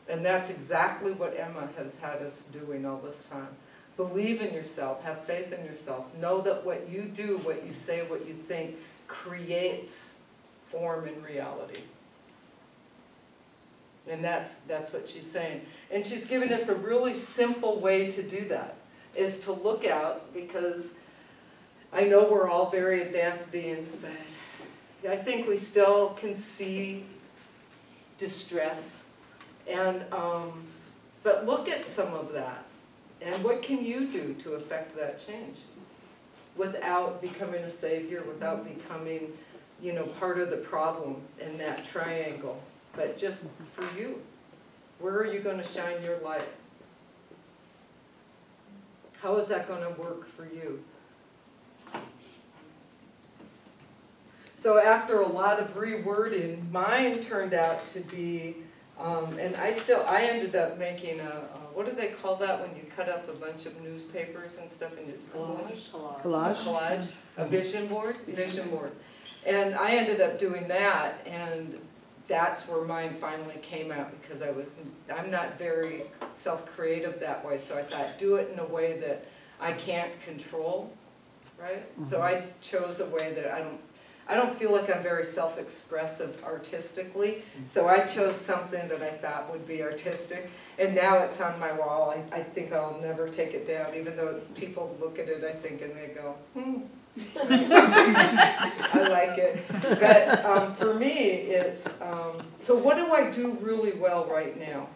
And that's exactly what Emma has had us doing all this time. Believe in yourself, have faith in yourself. Know that what you do, what you say, what you think creates form and reality. And that's what she's saying. And she's giving us a really simple way to do that, is to look out, because I know we're all very advanced beings, but I think we still can see distress. And but look at some of that. And what can you do to affect that change? Without becoming a savior, without becoming, part of the problem in that triangle. But just for you, where are you going to shine your light? How is that going to work for you? So after a lot of rewording, mine turned out to be, and I ended up making what do they call that when you cut up a bunch of newspapers and stuff and you collage? A vision board? Vision board. And I ended up doing that, and that's where mine finally came out, because I'm not very self-creative that way, so I thought, do it in a way that I can't control, right? So I chose a way that I don't feel like I'm very self-expressive artistically, so I chose something that I thought would be artistic, and now it's on my wall. I think I'll never take it down, even though people look at it, I think, and they go, I like it. But for me, it's, so what do I do really well right now?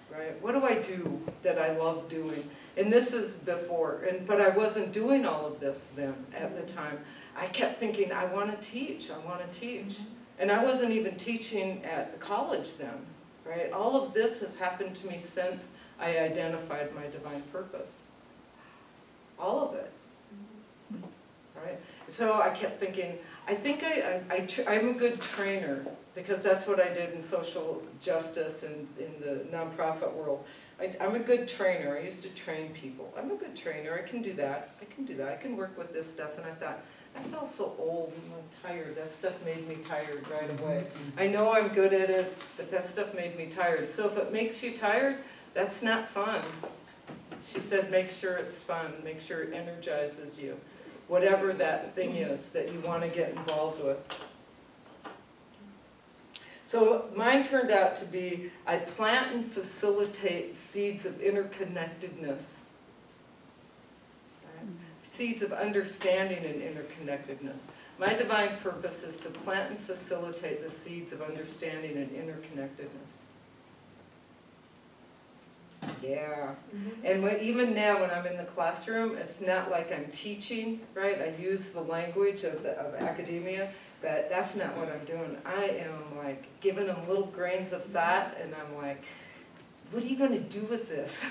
Right? What do I do that I love doing? And this is before, but I wasn't doing all of this then at the time. I kept thinking, I want to teach, I want to teach. And I wasn't even teaching at the college then, right? All of this has happened to me since I identified my divine purpose. All of it, right? So I kept thinking, I think I'm a good trainer, because that's what I did in social justice and in the nonprofit world. I'm a good trainer. I used to train people. I'm a good trainer. I can do that. I can do that. I can work with this stuff. And I thought, that sounds so old and I'm tired. That stuff made me tired right away. I know I'm good at it, but that stuff made me tired. So if it makes you tired, that's not fun. She said, make sure it's fun. Make sure it energizes you. Whatever that thing is that you want to get involved with. So mine turned out to be, I plant and facilitate seeds of interconnectedness. Right? Seeds of understanding and interconnectedness. My divine purpose is to plant and facilitate the seeds of understanding and interconnectedness. Yeah. And even now when I'm in the classroom, it's not like I'm teaching, right? I use the language of academia. But that's not what I'm doing. I am like giving them little grains of thought, and I'm like, what are you going to do with this?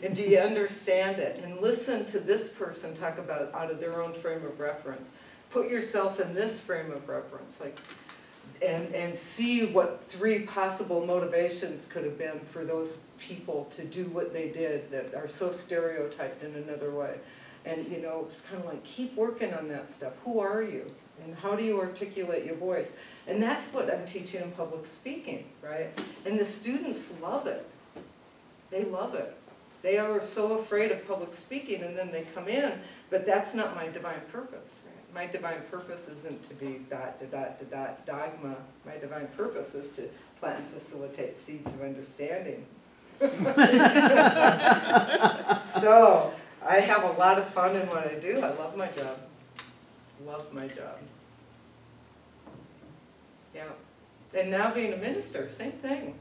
And do you understand it? And listen to this person talk about out of their own frame of reference. Put yourself in this frame of reference, like, and see what 3 possible motivations could have been for those people to do what they did that are so stereotyped in another way. And you know, it's kind of like, keep working on that stuff. Who are you? And how do you articulate your voice? And that's what I'm teaching in public speaking, right? And the students love it. They love it. They are so afraid of public speaking, and then they come in, but that's not my divine purpose, right? My divine purpose isn't to be dogma. My divine purpose is to plant and facilitate seeds of understanding. So I have a lot of fun in what I do. I love my job. Love my job. Yeah. And now being a minister, same thing.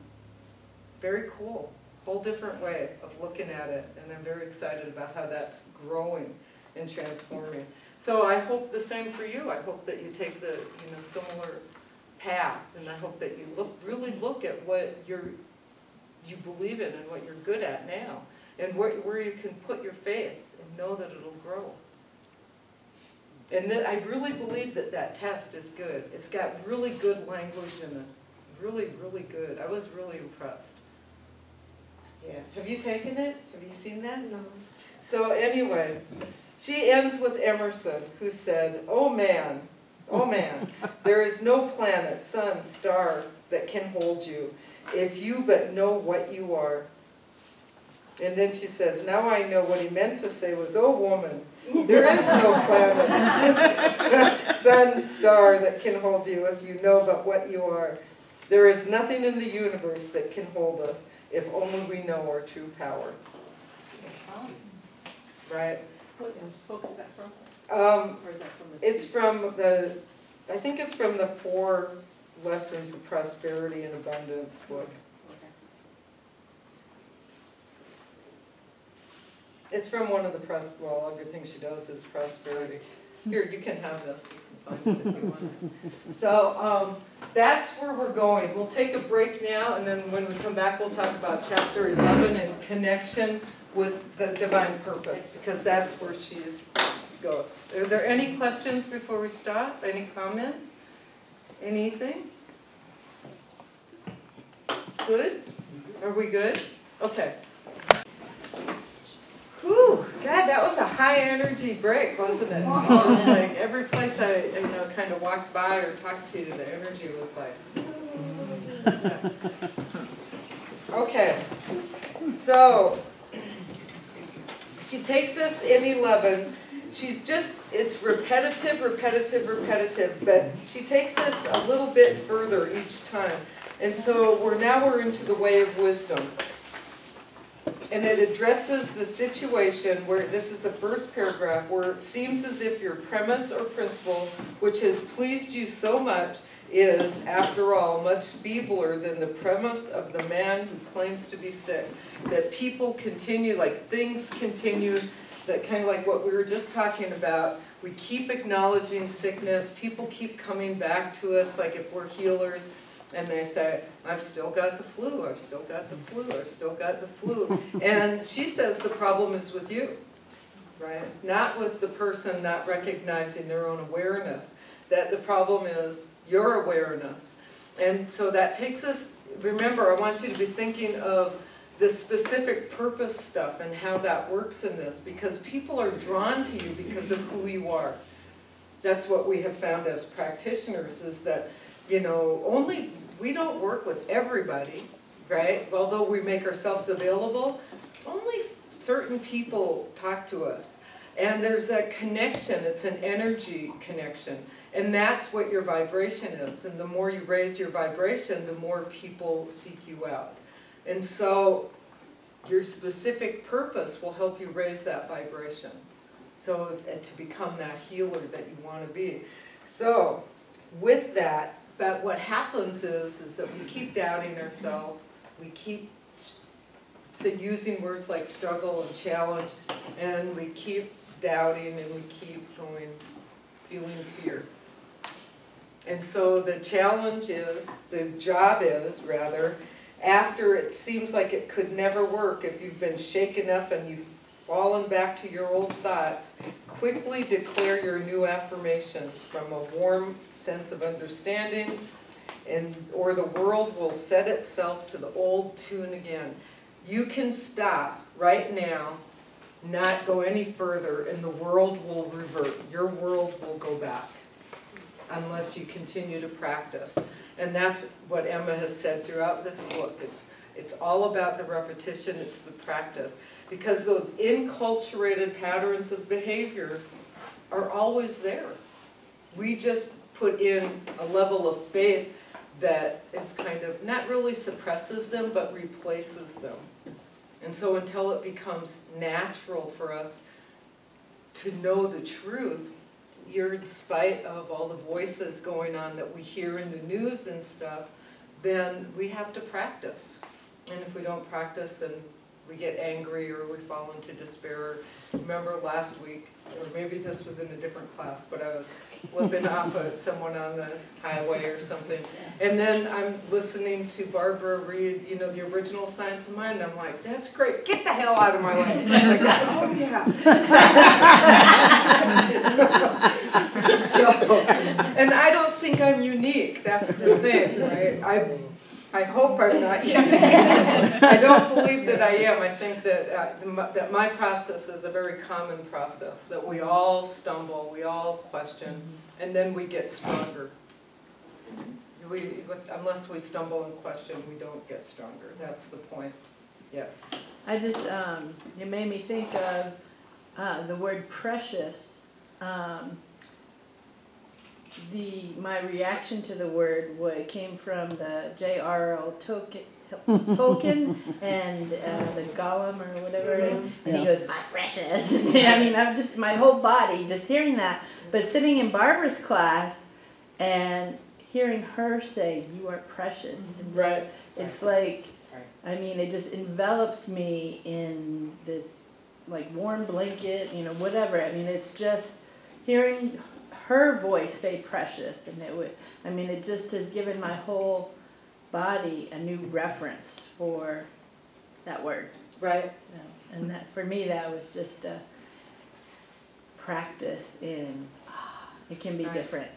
Very cool. Whole different way of looking at it. And I'm very excited about how that's growing and transforming. So I hope the same for you. I hope that you take the similar path. And I hope that you really look at what you believe in and what you're good at now. And where you can put your faith and know that it'll grow. And I really believe that test is good. It's got really good language in it. Really, really good. I was really impressed. Yeah. Have you taken it? Have you seen that? No. So anyway, she ends with Emerson, who said, oh man, there is no planet, sun, star that can hold you if you but know what you are. And then she says, now I know what he meant to say was, oh woman, there is no planet, sun, star that can hold you if you know but what you are. There is nothing in the universe that can hold us if only we know our true power. Right? What book is that from? Or is that from the It's from I think it's from the 4 Lessons of Prosperity and Abundance book. It's from one of the well, everything she does is prosperity. Here, you can have this. You can find it if you want it. So that's where we're going. We'll take a break now, and then when we come back, we'll talk about chapter 11 in connection with the divine purpose, because that's where she goes. Are there any questions before we stop? Any comments? Anything? Good? Are we good? Okay. Whew, God, that was a high energy break, wasn't it? It was like every place I kind of walked by or talked to, the energy was like. Okay, so she takes us in 11. it's repetitive, repetitive, repetitive, but she takes us a little bit further each time. And so we're into the way of wisdom. And it addresses the situation where, this is the first paragraph, where it seems as if your premise or principle, which has pleased you so much, is, after all, much feebler than the premise of the man who claims to be sick. That people continue, like things continue, that kind of like what we were just talking about, we keep acknowledging sickness, people keep coming back to us, like if we're healers, and they say, I've still got the flu, I've still got the flu, I've still got the flu. And she says the problem is with you, right? Not with the person not recognizing their own awareness. That the problem is your awareness. And so that takes us, remember, I want you to be thinking of the specific purpose stuff and how that works in this, because people are drawn to you because of who you are. That's what we have found as practitioners, is that, you know, we don't work with everybody, right? Although we make ourselves available, only certain people talk to us. And there's a connection, it's an energy connection. And that's what your vibration is. And the more you raise your vibration, the more people seek you out. And so your specific purpose will help you raise that vibration. So to become that healer that you want to be. So with that, but what happens is that we keep doubting ourselves. We keep using words like struggle and challenge, and we keep doubting, and we keep going, feeling fear. And so the challenge is, the job is, rather, after it seems like it could never work, if you've been shaken up and you've fallen back to your old thoughts, quickly declare your new affirmations from a warm sense of understanding, or the world will set itself to the old tune again. You can stop right now, not go any further, and the world will revert. Your world will go back, unless you continue to practice. And that's what Emma has said throughout this book. It's all about the repetition, it's the practice. Because those inculturated patterns of behavior are always there. We just put in a level of faith that is kind of, not really suppresses them, but replaces them. And so until it becomes natural for us to know the truth, you're in spite of all the voices going on that we hear in the news and stuff, then we have to practice. And if we don't practice, then we get angry or we fall into despair. Remember last week, or maybe this was in a different class, but I was flipping off at someone on the highway or something. And then I'm listening to Barbara read, you know, the original Science of Mind, and I'm like, that's great, get the hell out of my way. Like that, oh yeah. So, and I don't think I'm unique, that's the thing, right? I hope I'm not unique. I don't believe that I am. I think that, that my process is a very common process, that we all stumble, we all question, and then we get stronger. Unless we stumble and question, we don't get stronger. That's the point. Yes. I just, it made me think of the word precious. My reaction to the word came from the J.R.R. Tolkien and the Gollum or whatever, and he goes, my precious. I mean, I'm just, my whole body just hearing that, but sitting in Barbara's class and hearing her say, you are precious. And just, it's like, I mean, it just envelops me in this like warm blanket, you know, whatever. I mean, it's just hearing her voice say precious, and it just has given my whole body a new reference for that word. Right. And that, for me, that was just a practice in, it can be different.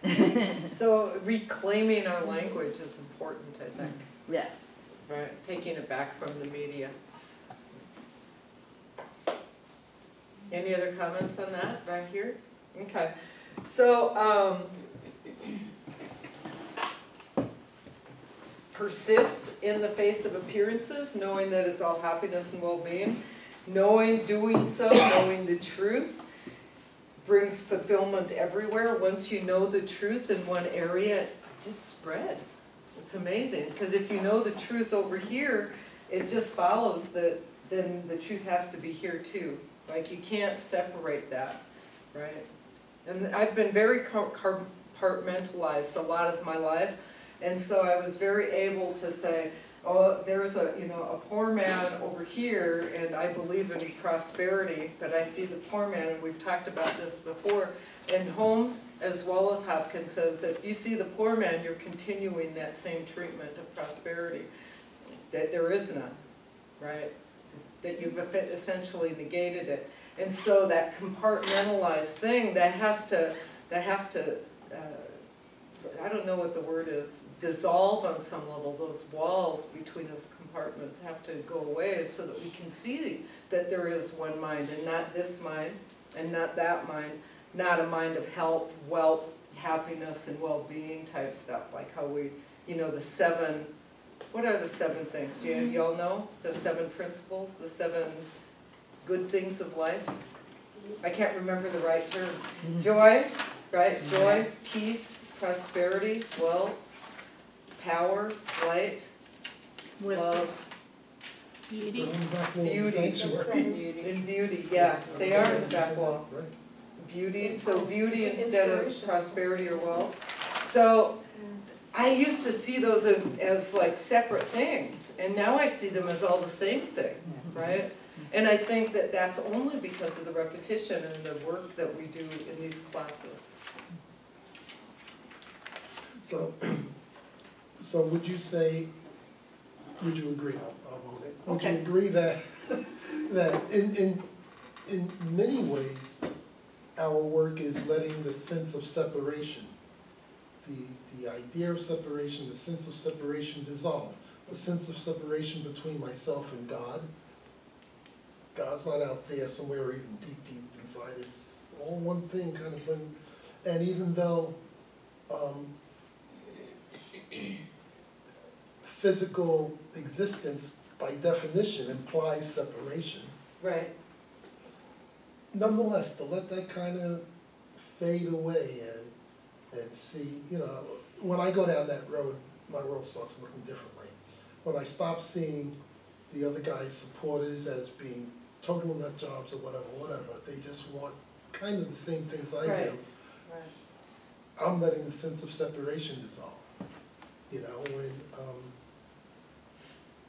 So reclaiming our language is important, I think. Yeah. Right, taking it back from the media. Any other comments on that right here? Okay. So, persist in the face of appearances, knowing that it's all happiness and well-being, doing so, knowing the truth. brings fulfillment everywhere. Once you know the truth in one area, it just spreads. It's amazing, because if you know the truth over here, it just follows that then the truth has to be here too. Like, you can't separate that, right? And I've been very compartmentalized a lot of my life, and so I was very able to say, oh, there's a poor man over here, and I believe in prosperity, but I see the poor man, and we've talked about this before. And Holmes, as well as Hopkins, says that if you see the poor man, you're continuing that same treatment of prosperity, that there is none, right? That you've essentially negated it. And so that compartmentalized thing, that has to I don't know what the word is, dissolve on some level. Those walls between those compartments have to go away so that we can see that there is one mind, and not this mind, and not that mind, not a mind of health, wealth, happiness, and well-being type stuff, like how we, the 7, what are the 7 things? Do y'all know the 7 principles, the 7 good things of life? I can't remember the right term. Joy, right? Joy, peace, prosperity, wealth, power, light, love, Beauty. and beauty, yeah, they are in the back wall. Beauty, so beauty instead of prosperity or wealth. So I used to see those as like separate things, and now I see them as all the same thing, right? And I think that that's only because of the repetition and the work that we do in these classes. So would you say, would you agree, I'll vote it. Would you Okay. agree that, that in many ways, our work is letting the sense of separation, the idea of separation, the sense of separation dissolve, the sense of separation between myself and God. God's not out there somewhere or even deep inside, it's all one thing kind of thing. And even though physical existence by definition implies separation, Right. nonetheless, to let that kind of fade away and see, when I go down that road, my world starts looking differently. When I stop seeing the other guy's supporters as being total nut jobs or whatever, they just want kind of the same things I Right. do. I'm letting the sense of separation dissolve. When,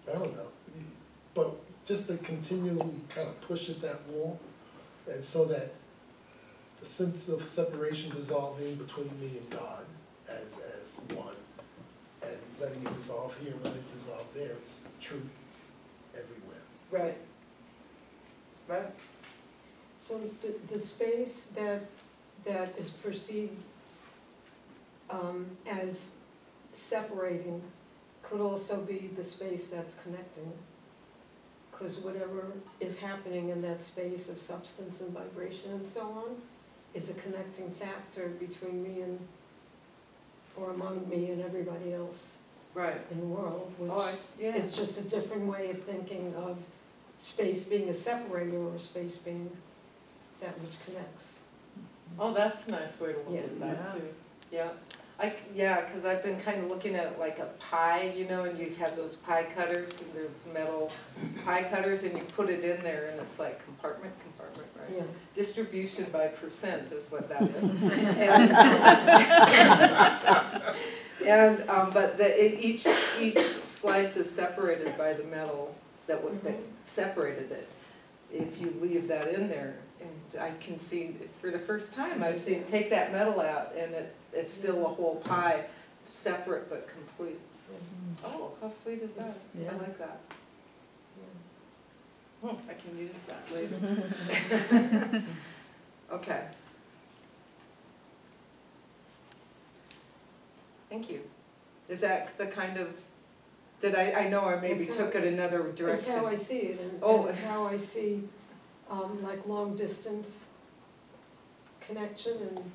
I don't know, but just to continually kind of push at that wall, and so that the sense of separation dissolving between me and God as one, and letting it dissolve here, letting it dissolve there, it's truth everywhere. Right. Right. So the space that is perceived as separating could also be the space that's connecting. Because whatever is happening in that space of substance and vibration and so on is a connecting factor between me and, or among me and everybody else Right. in the world, which Yeah. is just a different way of thinking of space being a separator or space being that which connects. Oh, that's a nice way to look at that Yeah. too. Yeah. Because I've been kind of looking at it like a pie, and you have those pie cutters, and there's metal pie cutters, and you put it in there, and it's like compartment, right? Yeah. Distribution by percent is what that is. But each slice is separated by the metal that separated it. If you leave that in there, and I can see, for the first time, I've seen, take that metal out, and it's still a whole pie, separate but complete. Oh, how sweet is that? Yeah. I like that. I can use that later. Okay. Thank you. Is that the kind of, I know I maybe That's how- took it another direction. That's how I see it, and it's how I see, like, long distance connection, and,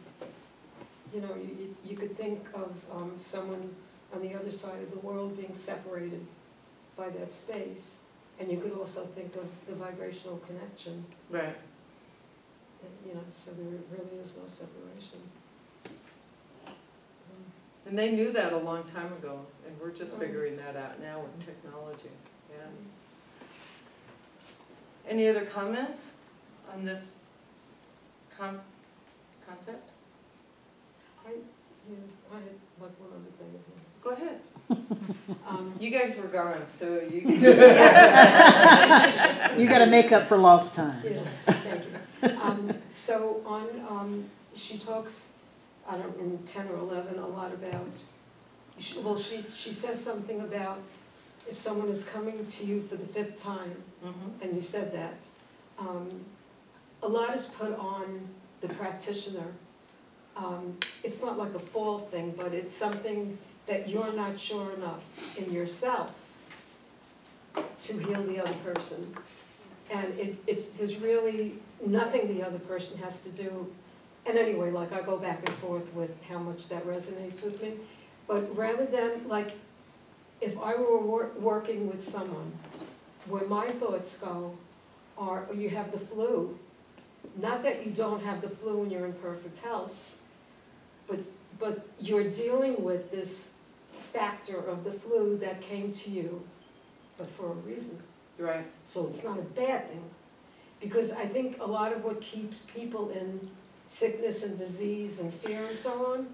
you could think of someone on the other side of the world being separated by that space, and you could also think of the vibrational connection. Right. you know, so there really is no separation. And they knew that a long time ago, and we're just figuring that out now with technology, yeah. Any other comments on this concept? Yeah, I had like one other thing. Go ahead. Um, You guys were gone, so you. You gotta make up for lost time. Yeah, thank you. So on, she talks, I don't know, in 10 or 11, a lot about, she says something about if someone is coming to you for the 5th time, and you said that, a lot is put on the practitioner. It's not like a fault thing, but it's something that you're not sure enough in yourself to heal the other person. And there's really nothing the other person has to do. And anyway, like I go back and forth with how much that resonates with me. But rather than, like, if I were working with someone, where my thoughts go are, you have the flu. Not that you don't have the flu and you're in perfect health, but you're dealing with this factor of the flu that came to you, but for a reason. Right. So it's not a bad thing. Because I think a lot of what keeps people in sickness and disease and fear and so on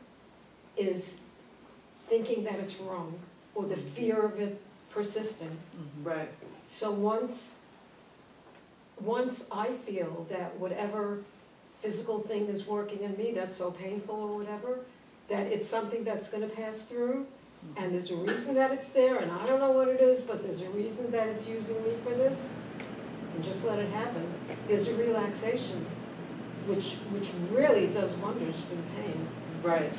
is thinking that it's wrong, or the fear of it persisting. Right. So once I feel that whatever physical thing is working in me that's so painful or whatever, that it's something that's gonna pass through, and there's a reason that it's there, and I don't know what it is, but there's a reason that it's using me for this, and just let it happen. There's a relaxation, which really does wonders for the pain. Right.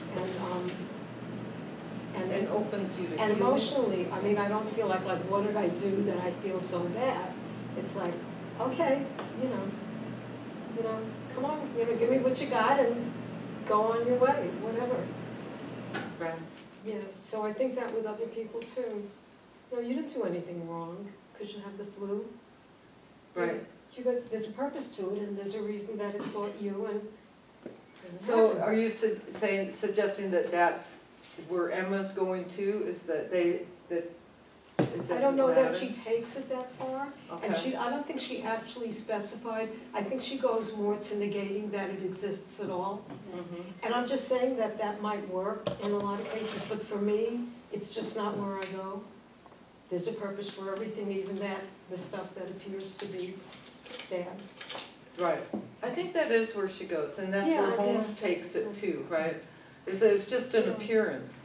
And opens you to and healing. emotionally, I mean, I don't feel like what did I do that I feel so bad? It's like, okay, you know, come on, give me what you got and go on your way, whatever. Right. Yeah, so I think that with other people too. No, you didn't do anything wrong because you have the flu. Right. There's a purpose to it, and there's a reason that it sought you, and it So happened. are you suggesting that that's where Emma's going to, is that it doesn't I don't know that matter? she takes it that far, and Okay. I don't think she actually specified. I think she goes more to negating that it exists at all. Mhm. And I'm just saying that that might work in a lot of cases, but for me, it's just not where I go. There's a purpose for everything, even the stuff that appears to be bad. Right. I think that is where she goes, and that's Yeah, where I Holmes guess. takes it too, right? Is that it's just an Yeah. appearance.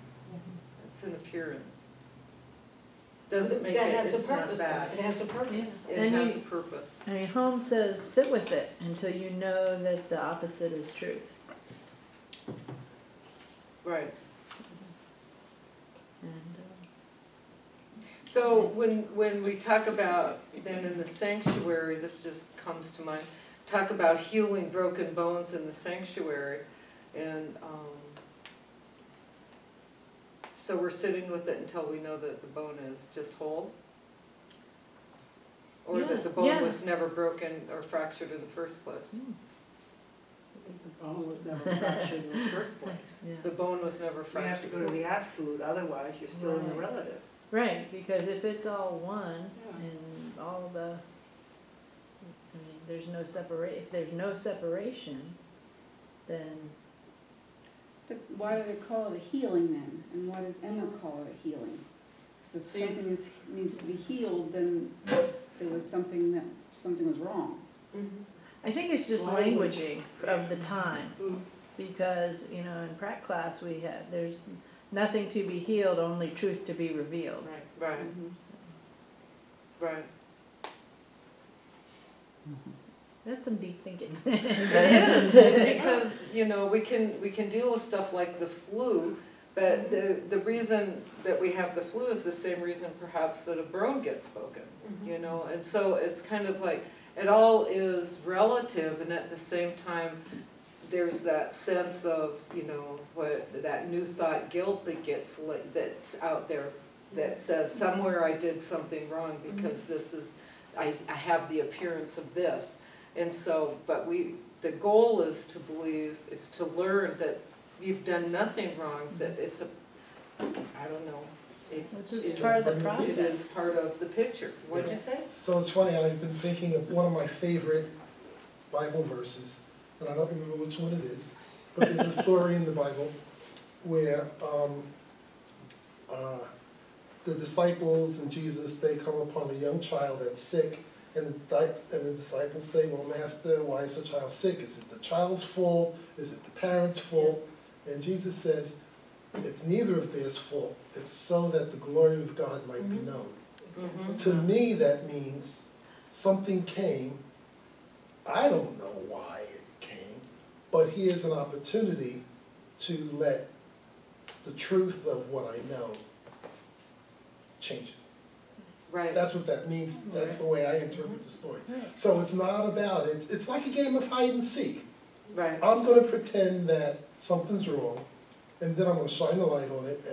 It's an appearance. Doesn't make That it, has a it's not purpose, bad. it has a purpose. It And has you- a purpose. I mean, Holmes says, sit with it until you know that the opposite is truth. Right. And, So when we talk about, then in the sanctuary, this just comes to mind, talk about healing broken bones in the sanctuary, and so we're sitting with it until we know that the bone is just whole? Or that the bone Yeah. was never broken or fractured in the first place? The bone was never fractured in the first place. yeah. The bone was never You have to fractured. go to the absolute, otherwise you're still in the Right. relative. Right, because if it's all one Yeah. and all the, I mean, there's no if there's no separation, then, But why do they call it a healing then? And why does Emma call it a healing? Because if something needs to be healed, then there was something was wrong. I think it's just Language. languaging of the time. Because, in prac class there's nothing to be healed, only truth to be revealed. Right, right. That's some deep thinking. It is, because, we can deal with stuff like the flu, but the reason that we have the flu is the same reason perhaps that a bone gets broken, and so it's kind of like, it all is relative, and at the same time, there's that sense of, what, that new thought guilt that that's out there, that says somewhere I did something wrong because this is, I have the appearance of this. And so, but the goal is to believe, is to learn that you've done nothing wrong, that it's a, I don't know. Which is it's- part of the It process. is part of the picture. What'd you say? So it's funny, I've been thinking of one of my favorite Bible verses, and I don't remember which one it is, but there's a story in the Bible where the disciples and Jesus, they come upon a young child that's sick, and the disciples say, well, Master, why is the child sick? Is it the child's fault? Is it the parents' fault? And Jesus says, it's neither of theirs fault. It's so that the glory of God might be known. Mhm. To me, that means something came. I don't know why it came, but here's an opportunity to let the truth of what I know change it. Right. That's what that means. That's the way I interpret the story. Right. So it's not about, it's like a game of hide and seek. Right. I'm gonna pretend that something's wrong, and then I'm gonna shine a light on it,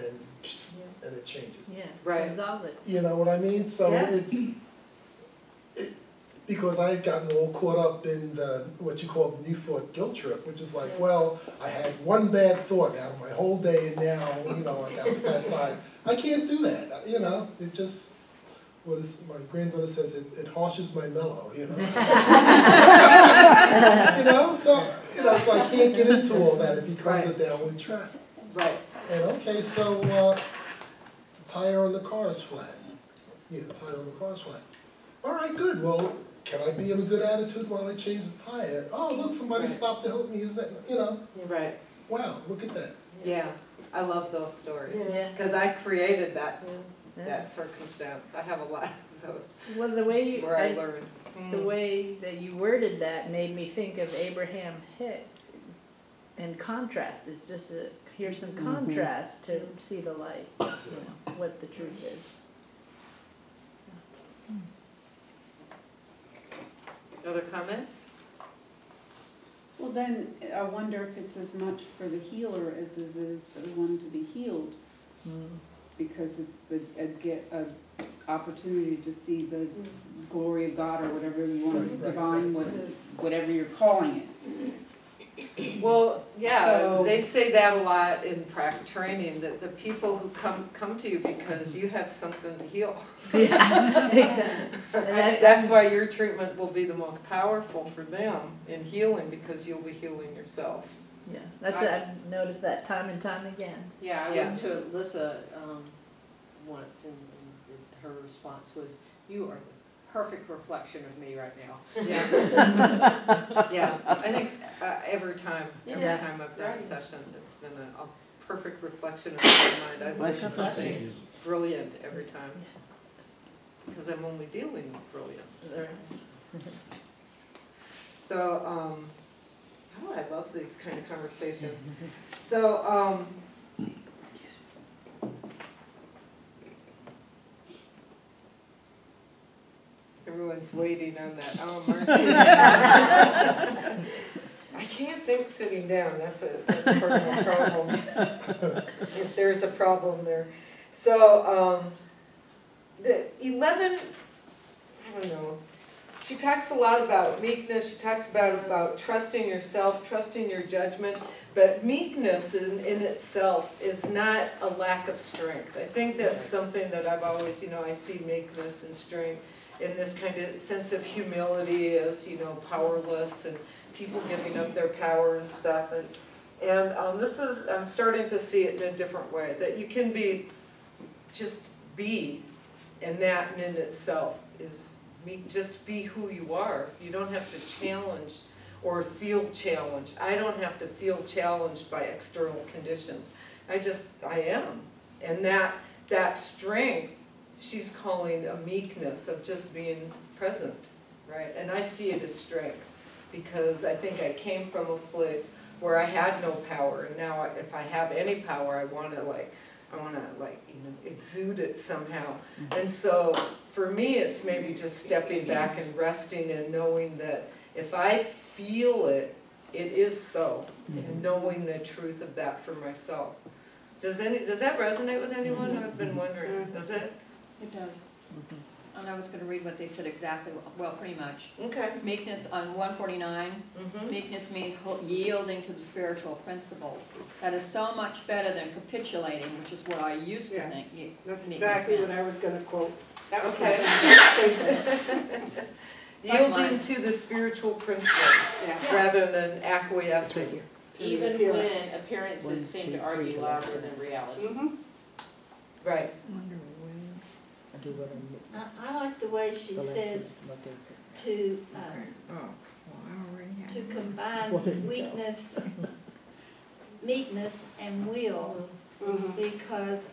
and it changes. Yeah, Right. resolve it. You know what I mean? So Yeah. because I've gotten all caught up in what you call the new thought guilt trip, which is like, well, I had one bad thought out of my whole day, and now, I got a fat tire. I can't do that, it just, my granddaughter says, it harshes my mellow, so I can't get into all that, it becomes a downward track. Right. And okay, so the tire on the car is flat. Yeah, the tire on the car is flat. All right, good. Well, can I be in a good attitude while I change the tire? Oh, look, somebody stopped to help me. Is that, Right. wow, look at that. Yeah. I love those stories. Yeah. Because I created that Yeah. circumstance. I have a lot of those Well, the way where I learned. the way that you worded that made me think of Abraham Hicks and contrast. It's just here's some contrast to see the light, what the truth is. Other comments? Well, then, I wonder if it's as much for the healer as it is for the one to be healed. Because it's a opportunity to see the glory of God, or whatever you want, divine, whatever you're calling it. Well, yeah, So- they say that a lot in training, that the people who come to you because you have something to heal. That's why your treatment will be the most powerful for them in healing, because you'll be healing yourself. Yeah, I've noticed that time and time again. Yeah, I Yeah. went to Alyssa once, and her response was, "You are the perfect reflection of me right now." Yeah. Yeah, I think every time Yeah. I've done sessions, it's been a perfect reflection of my mind. I learn something brilliant every time, because I'm only dealing with brilliance. So, I love these kind of conversations. So, everyone's waiting on that. Oh, Marcy. I can't think sitting down. That's part of the problem. If there's a problem there. So, the 11, I don't know. She talks a lot about meekness. She talks about trusting yourself, trusting your judgment. But meekness in itself is not a lack of strength. I think that's something that I've always, I see meekness and strength in this kind of sense of humility as, powerless and people giving up their power and stuff. And I'm starting to see it in a different way, that you can just be, and that in itself is just be who you are. You don't have to challenge or feel challenged. I don't have to feel challenged by external conditions. I am. And that strength, she's calling a meekness of just being present, right? And I see it as strength, because I think I came from a place where I had no power, and now if I have any power, I want to exude it somehow. And so for me, it's maybe just stepping back and resting and knowing that if I feel it, it is so, and knowing the truth of that for myself. Does that resonate with anyone? I've been wondering. Does it? It does. And I was gonna read what they said exactly, well, pretty much. Okay. Meekness on 149, meekness means yielding to the spiritual principle. That is so much better than capitulating, which is what I used to Yeah. think. That's meekness exactly meant. what I was gonna quote. That was Okay. Yielding to the spiritual principle Yeah. rather than acquiescing. Even appearance. when appearances seem to argue louder than reality. Mhm. Right. I like the way she says to, to combine weakness, meekness and will, Mhm. because,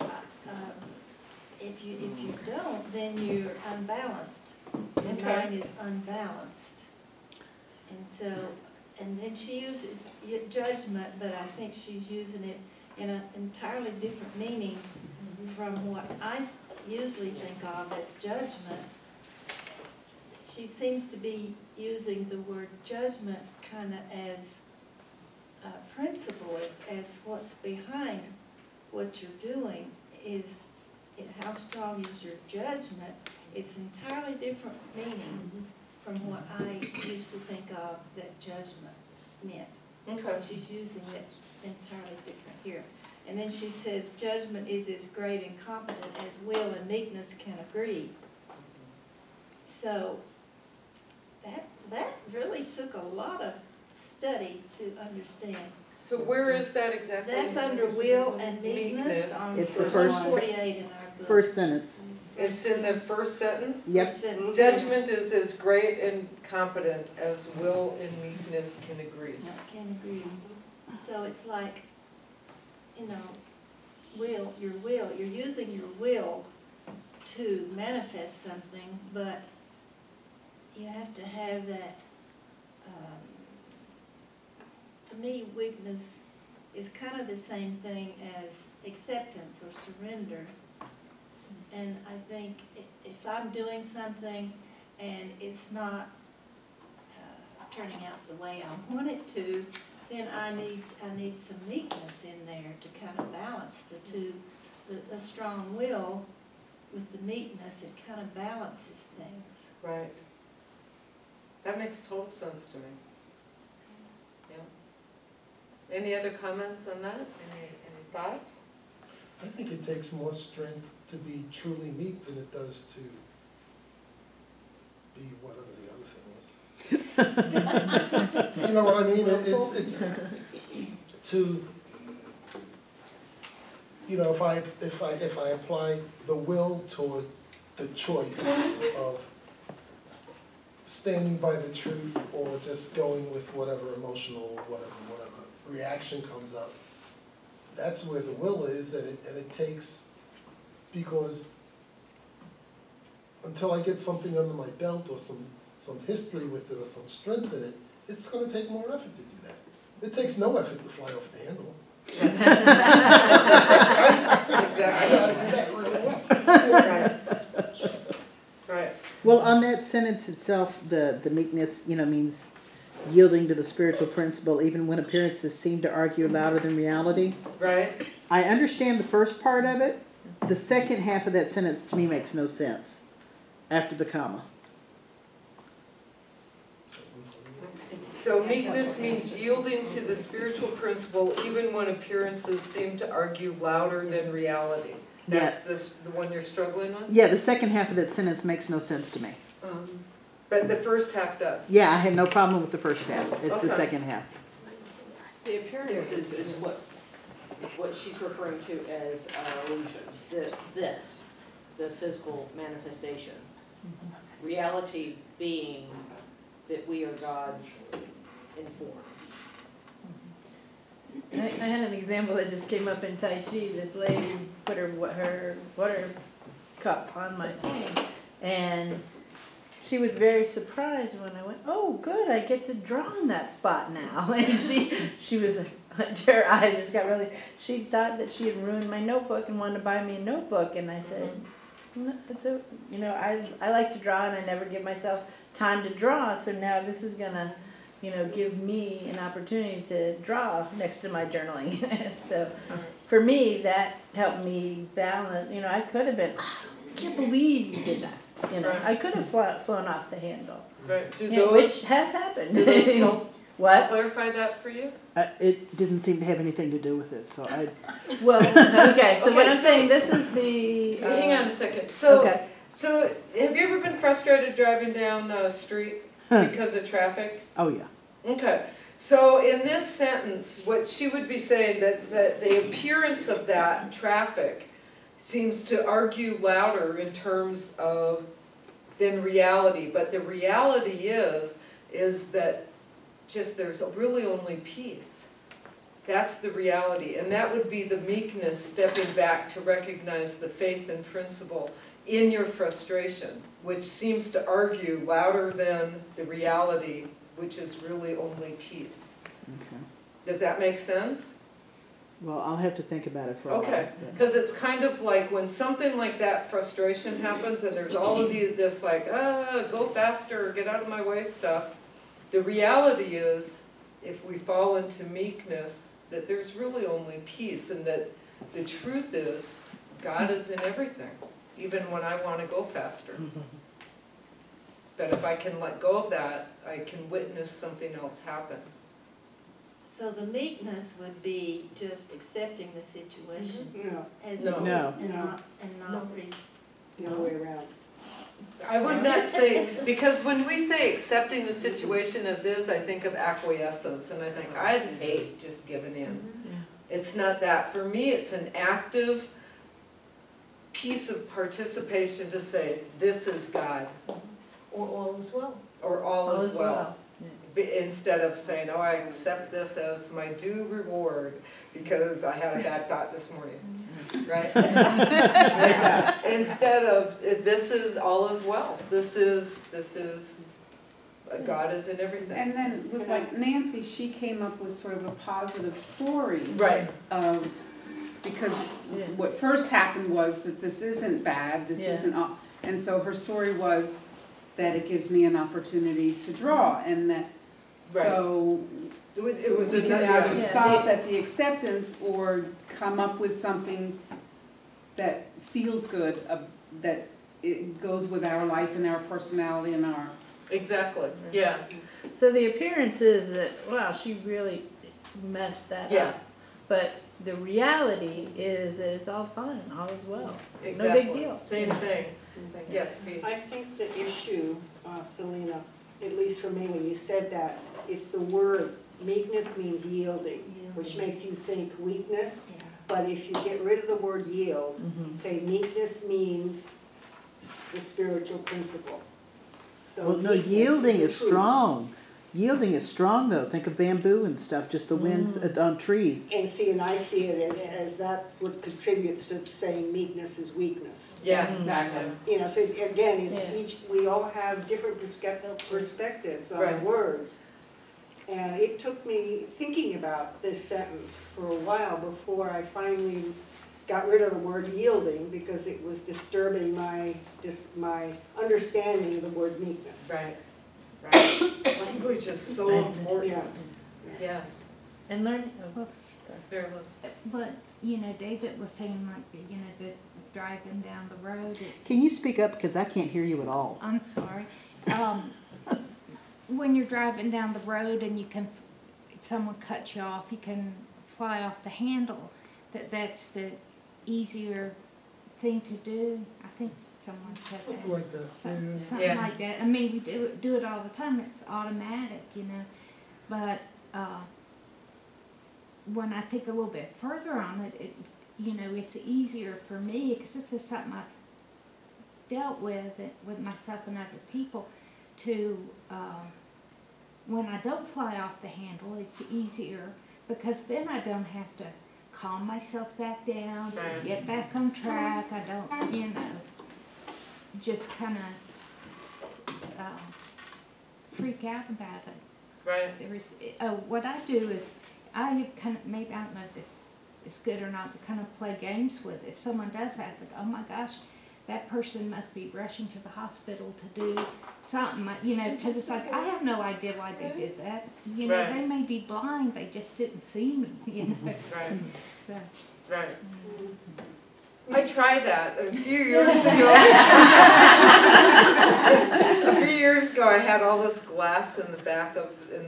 if you don't, then you're unbalanced. Your Okay. mind is unbalanced. And so, and then she uses judgment, but I think she's using it in an entirely different meaning from what I usually think of as judgment. She seems to be using the word judgment kind of as a principle, as what's behind what you're doing is how strong is your judgment. It's entirely different meaning from what I used to think of that judgment meant. Okay. She's using it entirely different here. And then she says, judgment is as great and competent as will and meekness can agree. So that really took a lot of study to understand. So where is that exactly? That's under will and meekness Meekness. on It's the verse first- 48 in our book. First sentence. It's in the first sentence? Yep. Said, Judgment is as great and competent as will and meekness can agree. Can agree. So it's like, you know, you're using your will to manifest something, but you have to have that, to me, weakness is kind of the same thing as acceptance or surrender. And I think if I'm doing something and it's not turning out the way I want it to, then I need some meekness in there to kind of balance the two. The strong will with the meekness, it kind of balances things. Right. That makes total sense to me. Yeah. Any other comments on that? Any thoughts? I think it takes more strength to be truly meek than it does to be whatever the other thing is. You know what I mean? It's to, you know, if I apply the will toward the choice of standing by the truth or just going with whatever emotional, whatever reaction comes up, that's where the will is, and it takes, because until I get something under my belt or some history with it or some strength in it, it's going to take more effort to do that. It takes no effort to fly off the handle. Exactly. I know how to do that really well. Right. Right. Well, on that sentence itself, the meekness, means yielding to the spiritual principle, even when appearances seem to argue louder than reality. Right. I understand the first part of it. The second half of that sentence to me makes no sense after the comma. So meekness means yielding to the spiritual principle even when appearances seem to argue louder than reality. That's the one you're struggling with? Yeah, the second half of that sentence makes no sense to me. But the first half does. Yeah, I have no problem with the first half. It's the Okay. second half. The appearances is what she's referring to as illusions, the physical manifestation. Reality being that we are God's informed. I had an example that just came up in Tai Chi. This lady put her water cup on my thing, and she was very surprised when I went, "Oh, good! I get to draw in that spot now." And she was, her eyes just got really. She thought that she had ruined my notebook and wanted to buy me a notebook, and I said, "No, it's a, I like to draw, and I never give myself time to draw. So now this is gonna." Give me an opportunity to draw next to my journaling. So for me, that helped me balance. I could have been, I can't believe you did that. You know, Right. I could have flown off the handle, Right, do you know, those, which has happened. do those help What? clarify that for you? It didn't seem to have anything to do with it, so I, Well, okay, so what Okay, I'm so- saying, this is the. Hang on a second, so, Okay. so have you ever been frustrated driving down the street because of traffic? oh yeah. Okay, so in this sentence, what she would be saying is that the appearance of that traffic seems to argue louder in terms of than reality, but the reality is that just there's really only peace. That's the reality, and that would be the meekness, stepping back to recognize the faith and principle in your frustration, which seems to argue louder than the reality, which is really only peace. Okay. Does that make sense? Well, I'll have to think about it for a while. Okay, because it's kind of like when something like that frustration happens and there's all of this like, go faster, get out of my way stuff. The reality is, if we fall into meekness, that there's really only peace, and that the truth is, God is in everything, even when I want to go faster. But if I can let go of that, I can witness something else happen. So the meekness would be just accepting the situation No, as No. it is No. and not the other way around. I would not say, because when we say accepting the situation as is, I think of acquiescence, and I think, I'd hate just giving in. It's not that. For me, it's an active piece of participation to say, this is God, Or all is well. or all is well. Instead of saying, oh, I accept this as my due reward because I had a bad thought this morning, right? Like that. Instead of, this is all is well. This is, God is in everything. And then with like Nancy, she came up with sort of a positive story. Right. Of, because what first happened was that this isn't bad, this isn't, and so her story was that it gives me an opportunity to draw, and that, so It was we can another, either stop at the acceptance or come up with something that feels good, that it goes with our life and our personality and our. exactly, yeah. So the appearance is that, wow, she really messed that Yeah. up. But the reality is that it's all fine, all is well. Exactly. No big deal. Same thing. Yes, Pete. I think the issue, Selena, at least for me, when you said that, it's the word. Meekness means yielding, which makes you think weakness. But if you get rid of the word yield, say meekness means the spiritual principle. So Well, no, meekness yielding the is truth. strong. Yielding is strong though. Think of bamboo and stuff, just the wind on trees. And see, and I see it as that what contributes to saying meekness is weakness. Yeah, exactly. You know, so again, it's Yeah. we all have different perspectives on Right. words. And it took me thinking about this sentence for a while before I finally got rid of the word yielding, because it was disturbing my understanding of the word meekness. Right, right. Language is so important. Yeah. Yes. And learn, Very well. But, you know, David was saying like, you know, the driving down the road, it's, Can you speak up, because I can't hear you at all? I'm sorry. When you're driving down the road and someone cuts you off, you can fly off the handle. That's the easier thing to do. I think someone said Something that. like that, Something Yeah. like that. I mean, we do it all the time. It's automatic, you know. But when I think a little bit further on it, you know, it's easier for me because this is something I've dealt with myself and other people. To when I don't fly off the handle, it's easier because then I don't have to calm myself back down, Right. get back on track. I don't, you know, just kind of freak out about it. Right. There is, what I do is I kind of, maybe I don't know if this is good or not, but kind of play games with it. If someone does that, I think, oh my gosh, that person must be rushing to the hospital to do something, you know, because it's like, I have no idea why they did that. You know, Right. they may be blind, they just didn't see me, you know. Right. So, Right. I tried that a few years ago. A few years ago, I had all this glass in the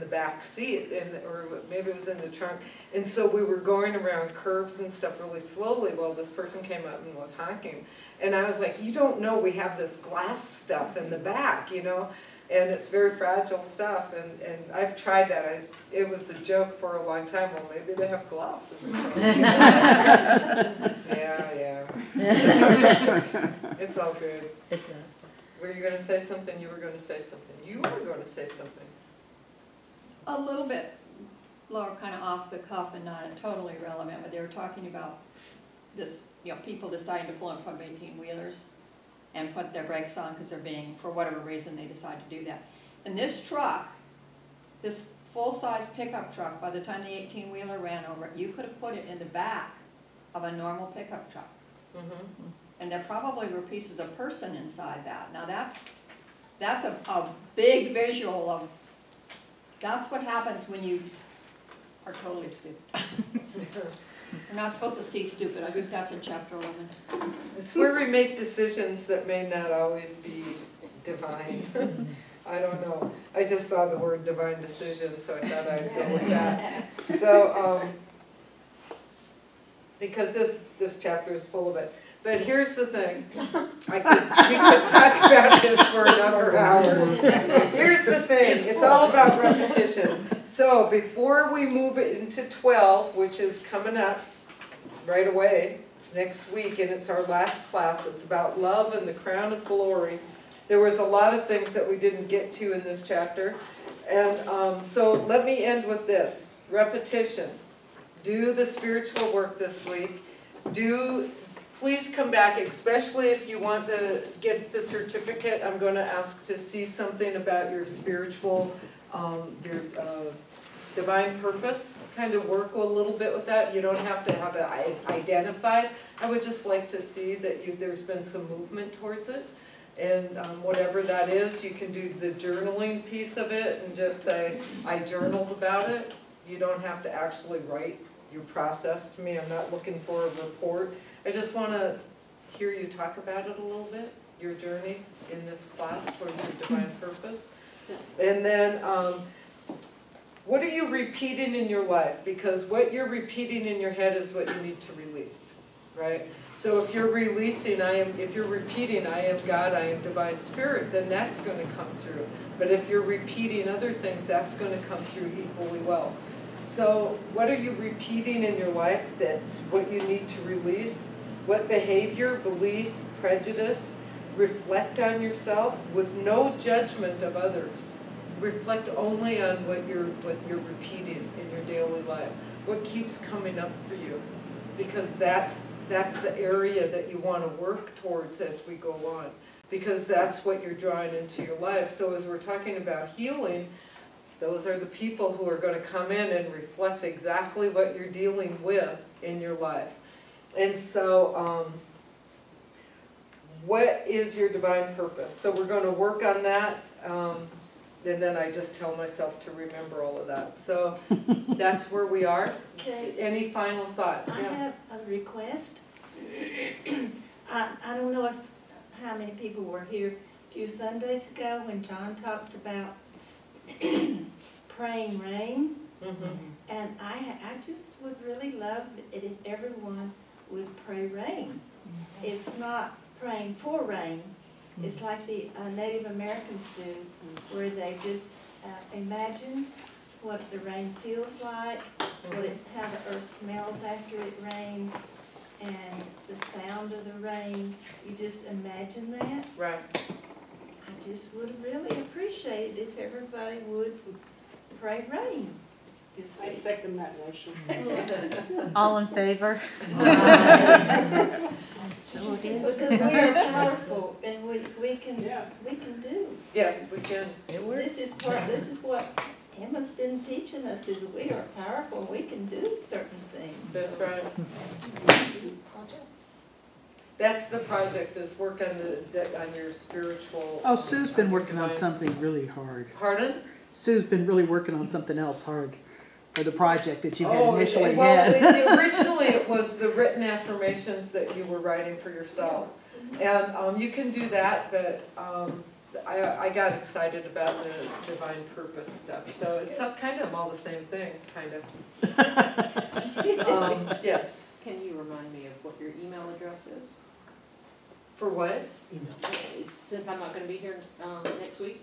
back seat, or maybe it was in the trunk. And so we were going around curves and stuff really slowly while this person came up and was honking. And I was like, you don't know we have this glass stuff in the back, you know? And it's very fragile stuff, and I've tried that. It was a joke for a long time. Well, maybe they have gloves in the trunk. Yeah. It's all good. Were you going to say something? You were going to say something. You were going to say something. A little bit, Laura, kind of off the cuff and not totally relevant, but they were talking about this, you know, people deciding to pull in front of 18-wheelers and put their brakes on because they're being, for whatever reason, they decide to do that. And this truck, this full-size pickup truck, by the time the 18-wheeler ran over it, you could have put it in the back of a normal pickup truck. Mm-hmm. And there probably were pieces of person inside that. Now that's a big visual of, that's what happens when you are totally stupid. We're not supposed to see stupid. I think that's in chapter 11. It's where we make decisions that may not always be divine. I don't know. I just saw the word divine decision, so I thought I'd go with that. So, because this chapter is full of it. But here's the thing. We could talk about this for another hour. Here's the thing. It's all about repetition. So before we move it into 12, which is coming up right away next week, and it's our last class, it's about love and the crown of glory. There was a lot of things that we didn't get to in this chapter. And so let me end with this. Repetition. Do the spiritual work this week. Please come back, especially if you want to get the certificate. I'm going to ask to see something about your spiritual, your divine purpose. Kind of work a little bit with that. You don't have to have it identified. I would just like to see that there's been some movement towards it. And whatever that is, you can do the journaling piece of it and just say, I journaled about it. You don't have to actually write your process to me. I'm not looking for a report. I just want to hear you talk about it a little bit, your journey in this class towards your divine purpose. And then, what are you repeating in your life? Because what you're repeating in your head is what you need to release, right? So if you're releasing, if you're repeating, I am God, I am divine spirit, then that's going to come through. But if you're repeating other things, that's going to come through equally well. So what are you repeating in your life that's what you need to release? What behavior, belief, prejudice? Reflect on yourself with no judgment of others. Reflect only on what you're repeating in your daily life. What keeps coming up for you? Because that's the area that you want to work towards as we go on. Because that's what you're drawing into your life. So as we're talking about healing, those are the people who are going to come in and reflect exactly what you're dealing with in your life. And so, what is your divine purpose? So we're going to work on that, and then I just tell myself to remember all of that. So that's where we are. Okay. Any final thoughts? I have a request. I don't know how many people were here a few Sundays ago when John talked about praying rain. Mm-hmm. And I just would really love it if everyone would pray rain. It's not praying for rain. It's like the Native Americans do, where they just imagine what the rain feels like, how the earth smells after it rains, and the sound of the rain. You just imagine that. Right. I just would really appreciate it if everybody would pray rain this I week. second that motion. All in favor? So it is. Because we are powerful and we can do. Yes, we can. This is what Emma's been teaching us, is we are powerful and we can do certain things. That's right. That's the project, is work on your spiritual. Oh, Sue's been working on divine- something really hard. Pardon? Sue's been really working on something else hard. or the project that you had Oh, initially well, had. originally it was the written affirmations that you were writing for yourself. And you can do that, but I got excited about the divine purpose stuff. So it's kind of all the same thing, kind of. Yes. Can you remind me of what your email address is? For what? Since I'm not gonna be here, next week?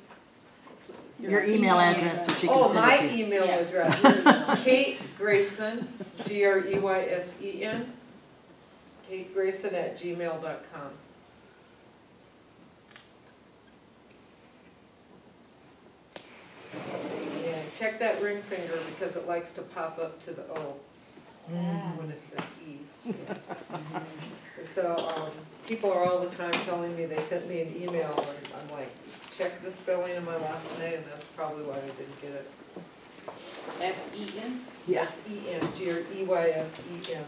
Your email address so she can Oh, send my it to you. email Yes. address, Kate Grayson, Greysen, kategrayson@gmail.com. Yeah, check that ring finger because it likes to pop up to the O when it's an E. So people are all the time telling me they sent me an email and I'm like, check the spelling of my last name, that's probably why I didn't get it. S-E-N? Yeah. S-E-N, Greysen.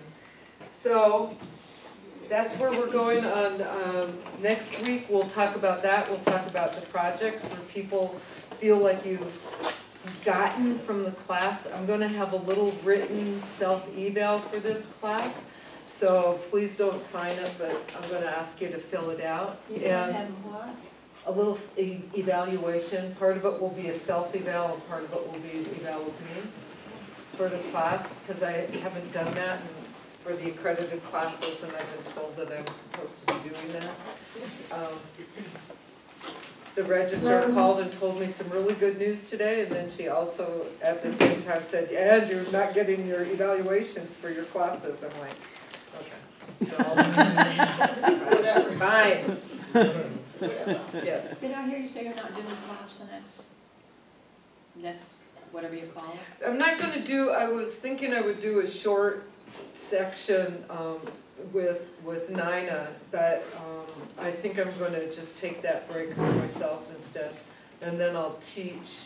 So that's where we're going on, next week we'll talk about that, we'll talk about the projects where people feel like you've gotten from the class. I'm gonna have a little written self-eval for this class, so please don't sign it, but I'm gonna ask you to fill it out. You're gonna have what? A little evaluation, part of it will be a self-eval and part of it will be an eval of me for the class, because I haven't done that for the accredited classes and I've been told that I'm supposed to be doing that. The registrar called and told me some really good news today, and then she also at the same time said, and you're not getting your evaluations for your classes. I'm like, okay. So whatever, fine. Yes. Did I hear you say you're not doing class the next, whatever you call it? I'm not gonna do, I was thinking I would do a short section with Nina, but I think I'm gonna just take that break for myself instead. And then I'll teach,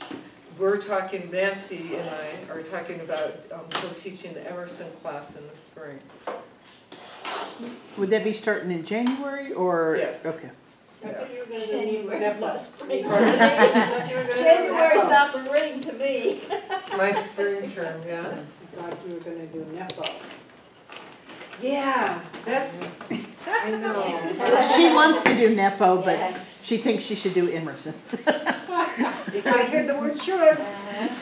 we're talking, Nancy and I are talking about co-teaching the Emerson class in the spring. Would that be starting in January or? Yes. Okay. January's not spring to me. January's January's not spring to me. It's my spring term, yeah. I thought you were gonna do Nepo. Yeah, that's, I know. She wants to do Nepo, but she thinks she should do Emerson. I said the word should.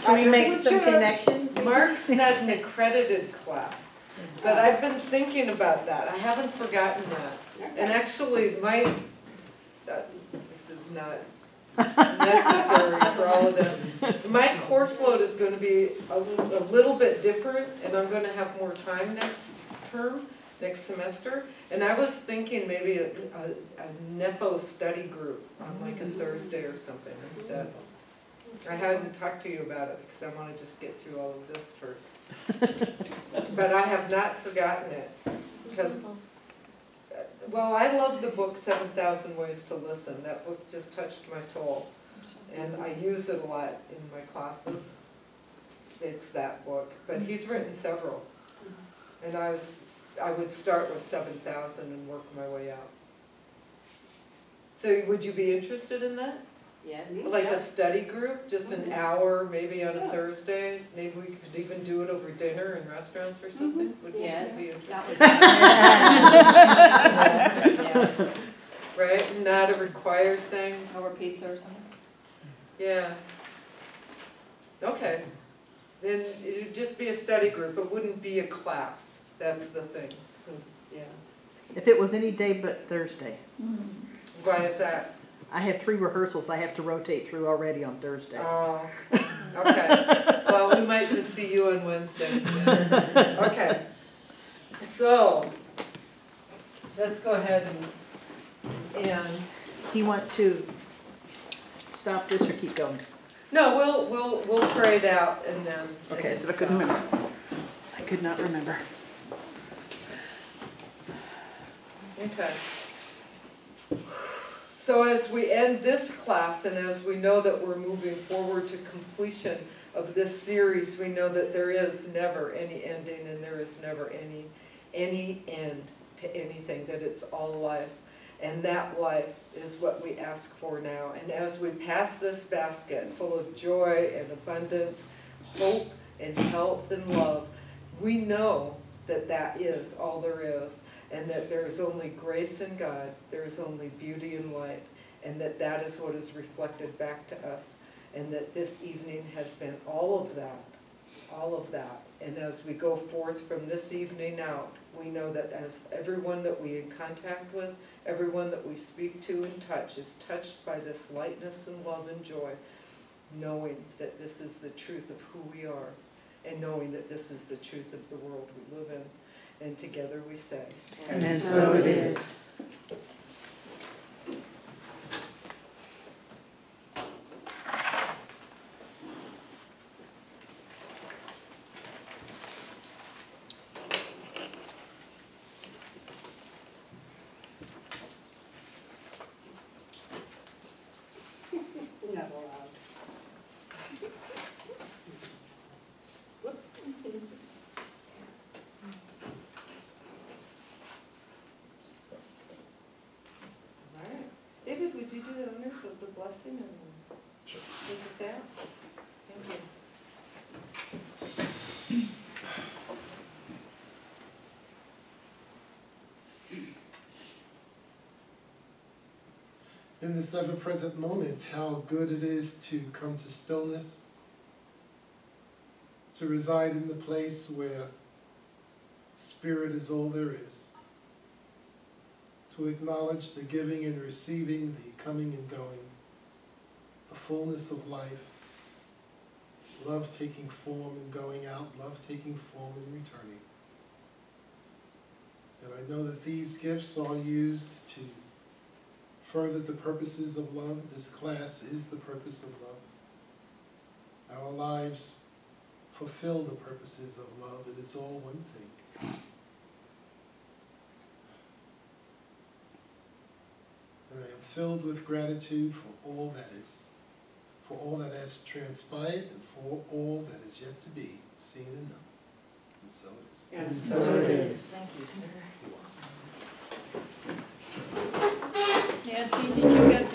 Can we make some connections? Mark's not an accredited class, but I've been thinking about that. I haven't forgotten that. And actually, this is not necessary for all of this. My course load is going to be a little bit different, and I'm going to have more time next semester. And I was thinking maybe a Nepo study group on like a Thursday or something instead. I hadn't talked to you about it because I want to just get through all of this first. But I have not forgotten it because, well, I love the book 7,000 Ways to Listen. That book just touched my soul. And I use it a lot in my classes. It's that book. But he's written several. And I would start with 7,000 and work my way out. So would you be interested in that? Yes. Like a study group, just an hour, maybe on a Thursday? Maybe we could even do it over dinner in restaurants or something? Would you Yes. be That interested? Yes. Right, not a required thing? Over pizza or something? Yeah. Okay. Then it'd just be a study group, it wouldn't be a class, that's the thing, so, yeah. If it was any day but Thursday. Why is that? I have 3 rehearsals I have to rotate through already on Thursday. Oh, okay. Well, we might just see you on Wednesdays then. Okay. So, let's go ahead and Do you want to stop this or keep going? no, we'll pray it out and then. Okay, so I couldn't remember. I could not remember. Okay. So as we end this class and as we know that we're moving forward to completion of this series, we know that there is never any ending and there is never any end to anything, that it's all life. And that life is what we ask for now. And as we pass this basket full of joy and abundance, hope and health and love. We know that that is all there is, and that there is only grace in God, there is only beauty and light, and that that is what is reflected back to us, and that this evening has been all of that, all of that. And as we go forth from this evening out, we know that as everyone that we in contact with, everyone that we speak to and touch is touched by this lightness and love and joy, knowing that this is the truth of who we are, and knowing that this is the truth of the world we live in. And together we say, And so it is. Not allowed. Whoops. all right. David, would you do the honors of the blessing and Sure. take us out? Thank you. In this ever-present moment, how good it is to come to stillness, to reside in the place where spirit is all there is, to acknowledge the giving and receiving, the coming and going, the fullness of life, love taking form and going out, love taking form and returning. And I know that these gifts are used to further the purposes of love. This class is the purpose of love. Our lives fulfill the purposes of love. It is all one thing. And I am filled with gratitude for all that is, for all that has transpired, and for all that is yet to be seen and known. And so it is. And So it is. Thank you, sir. Nancy, did you get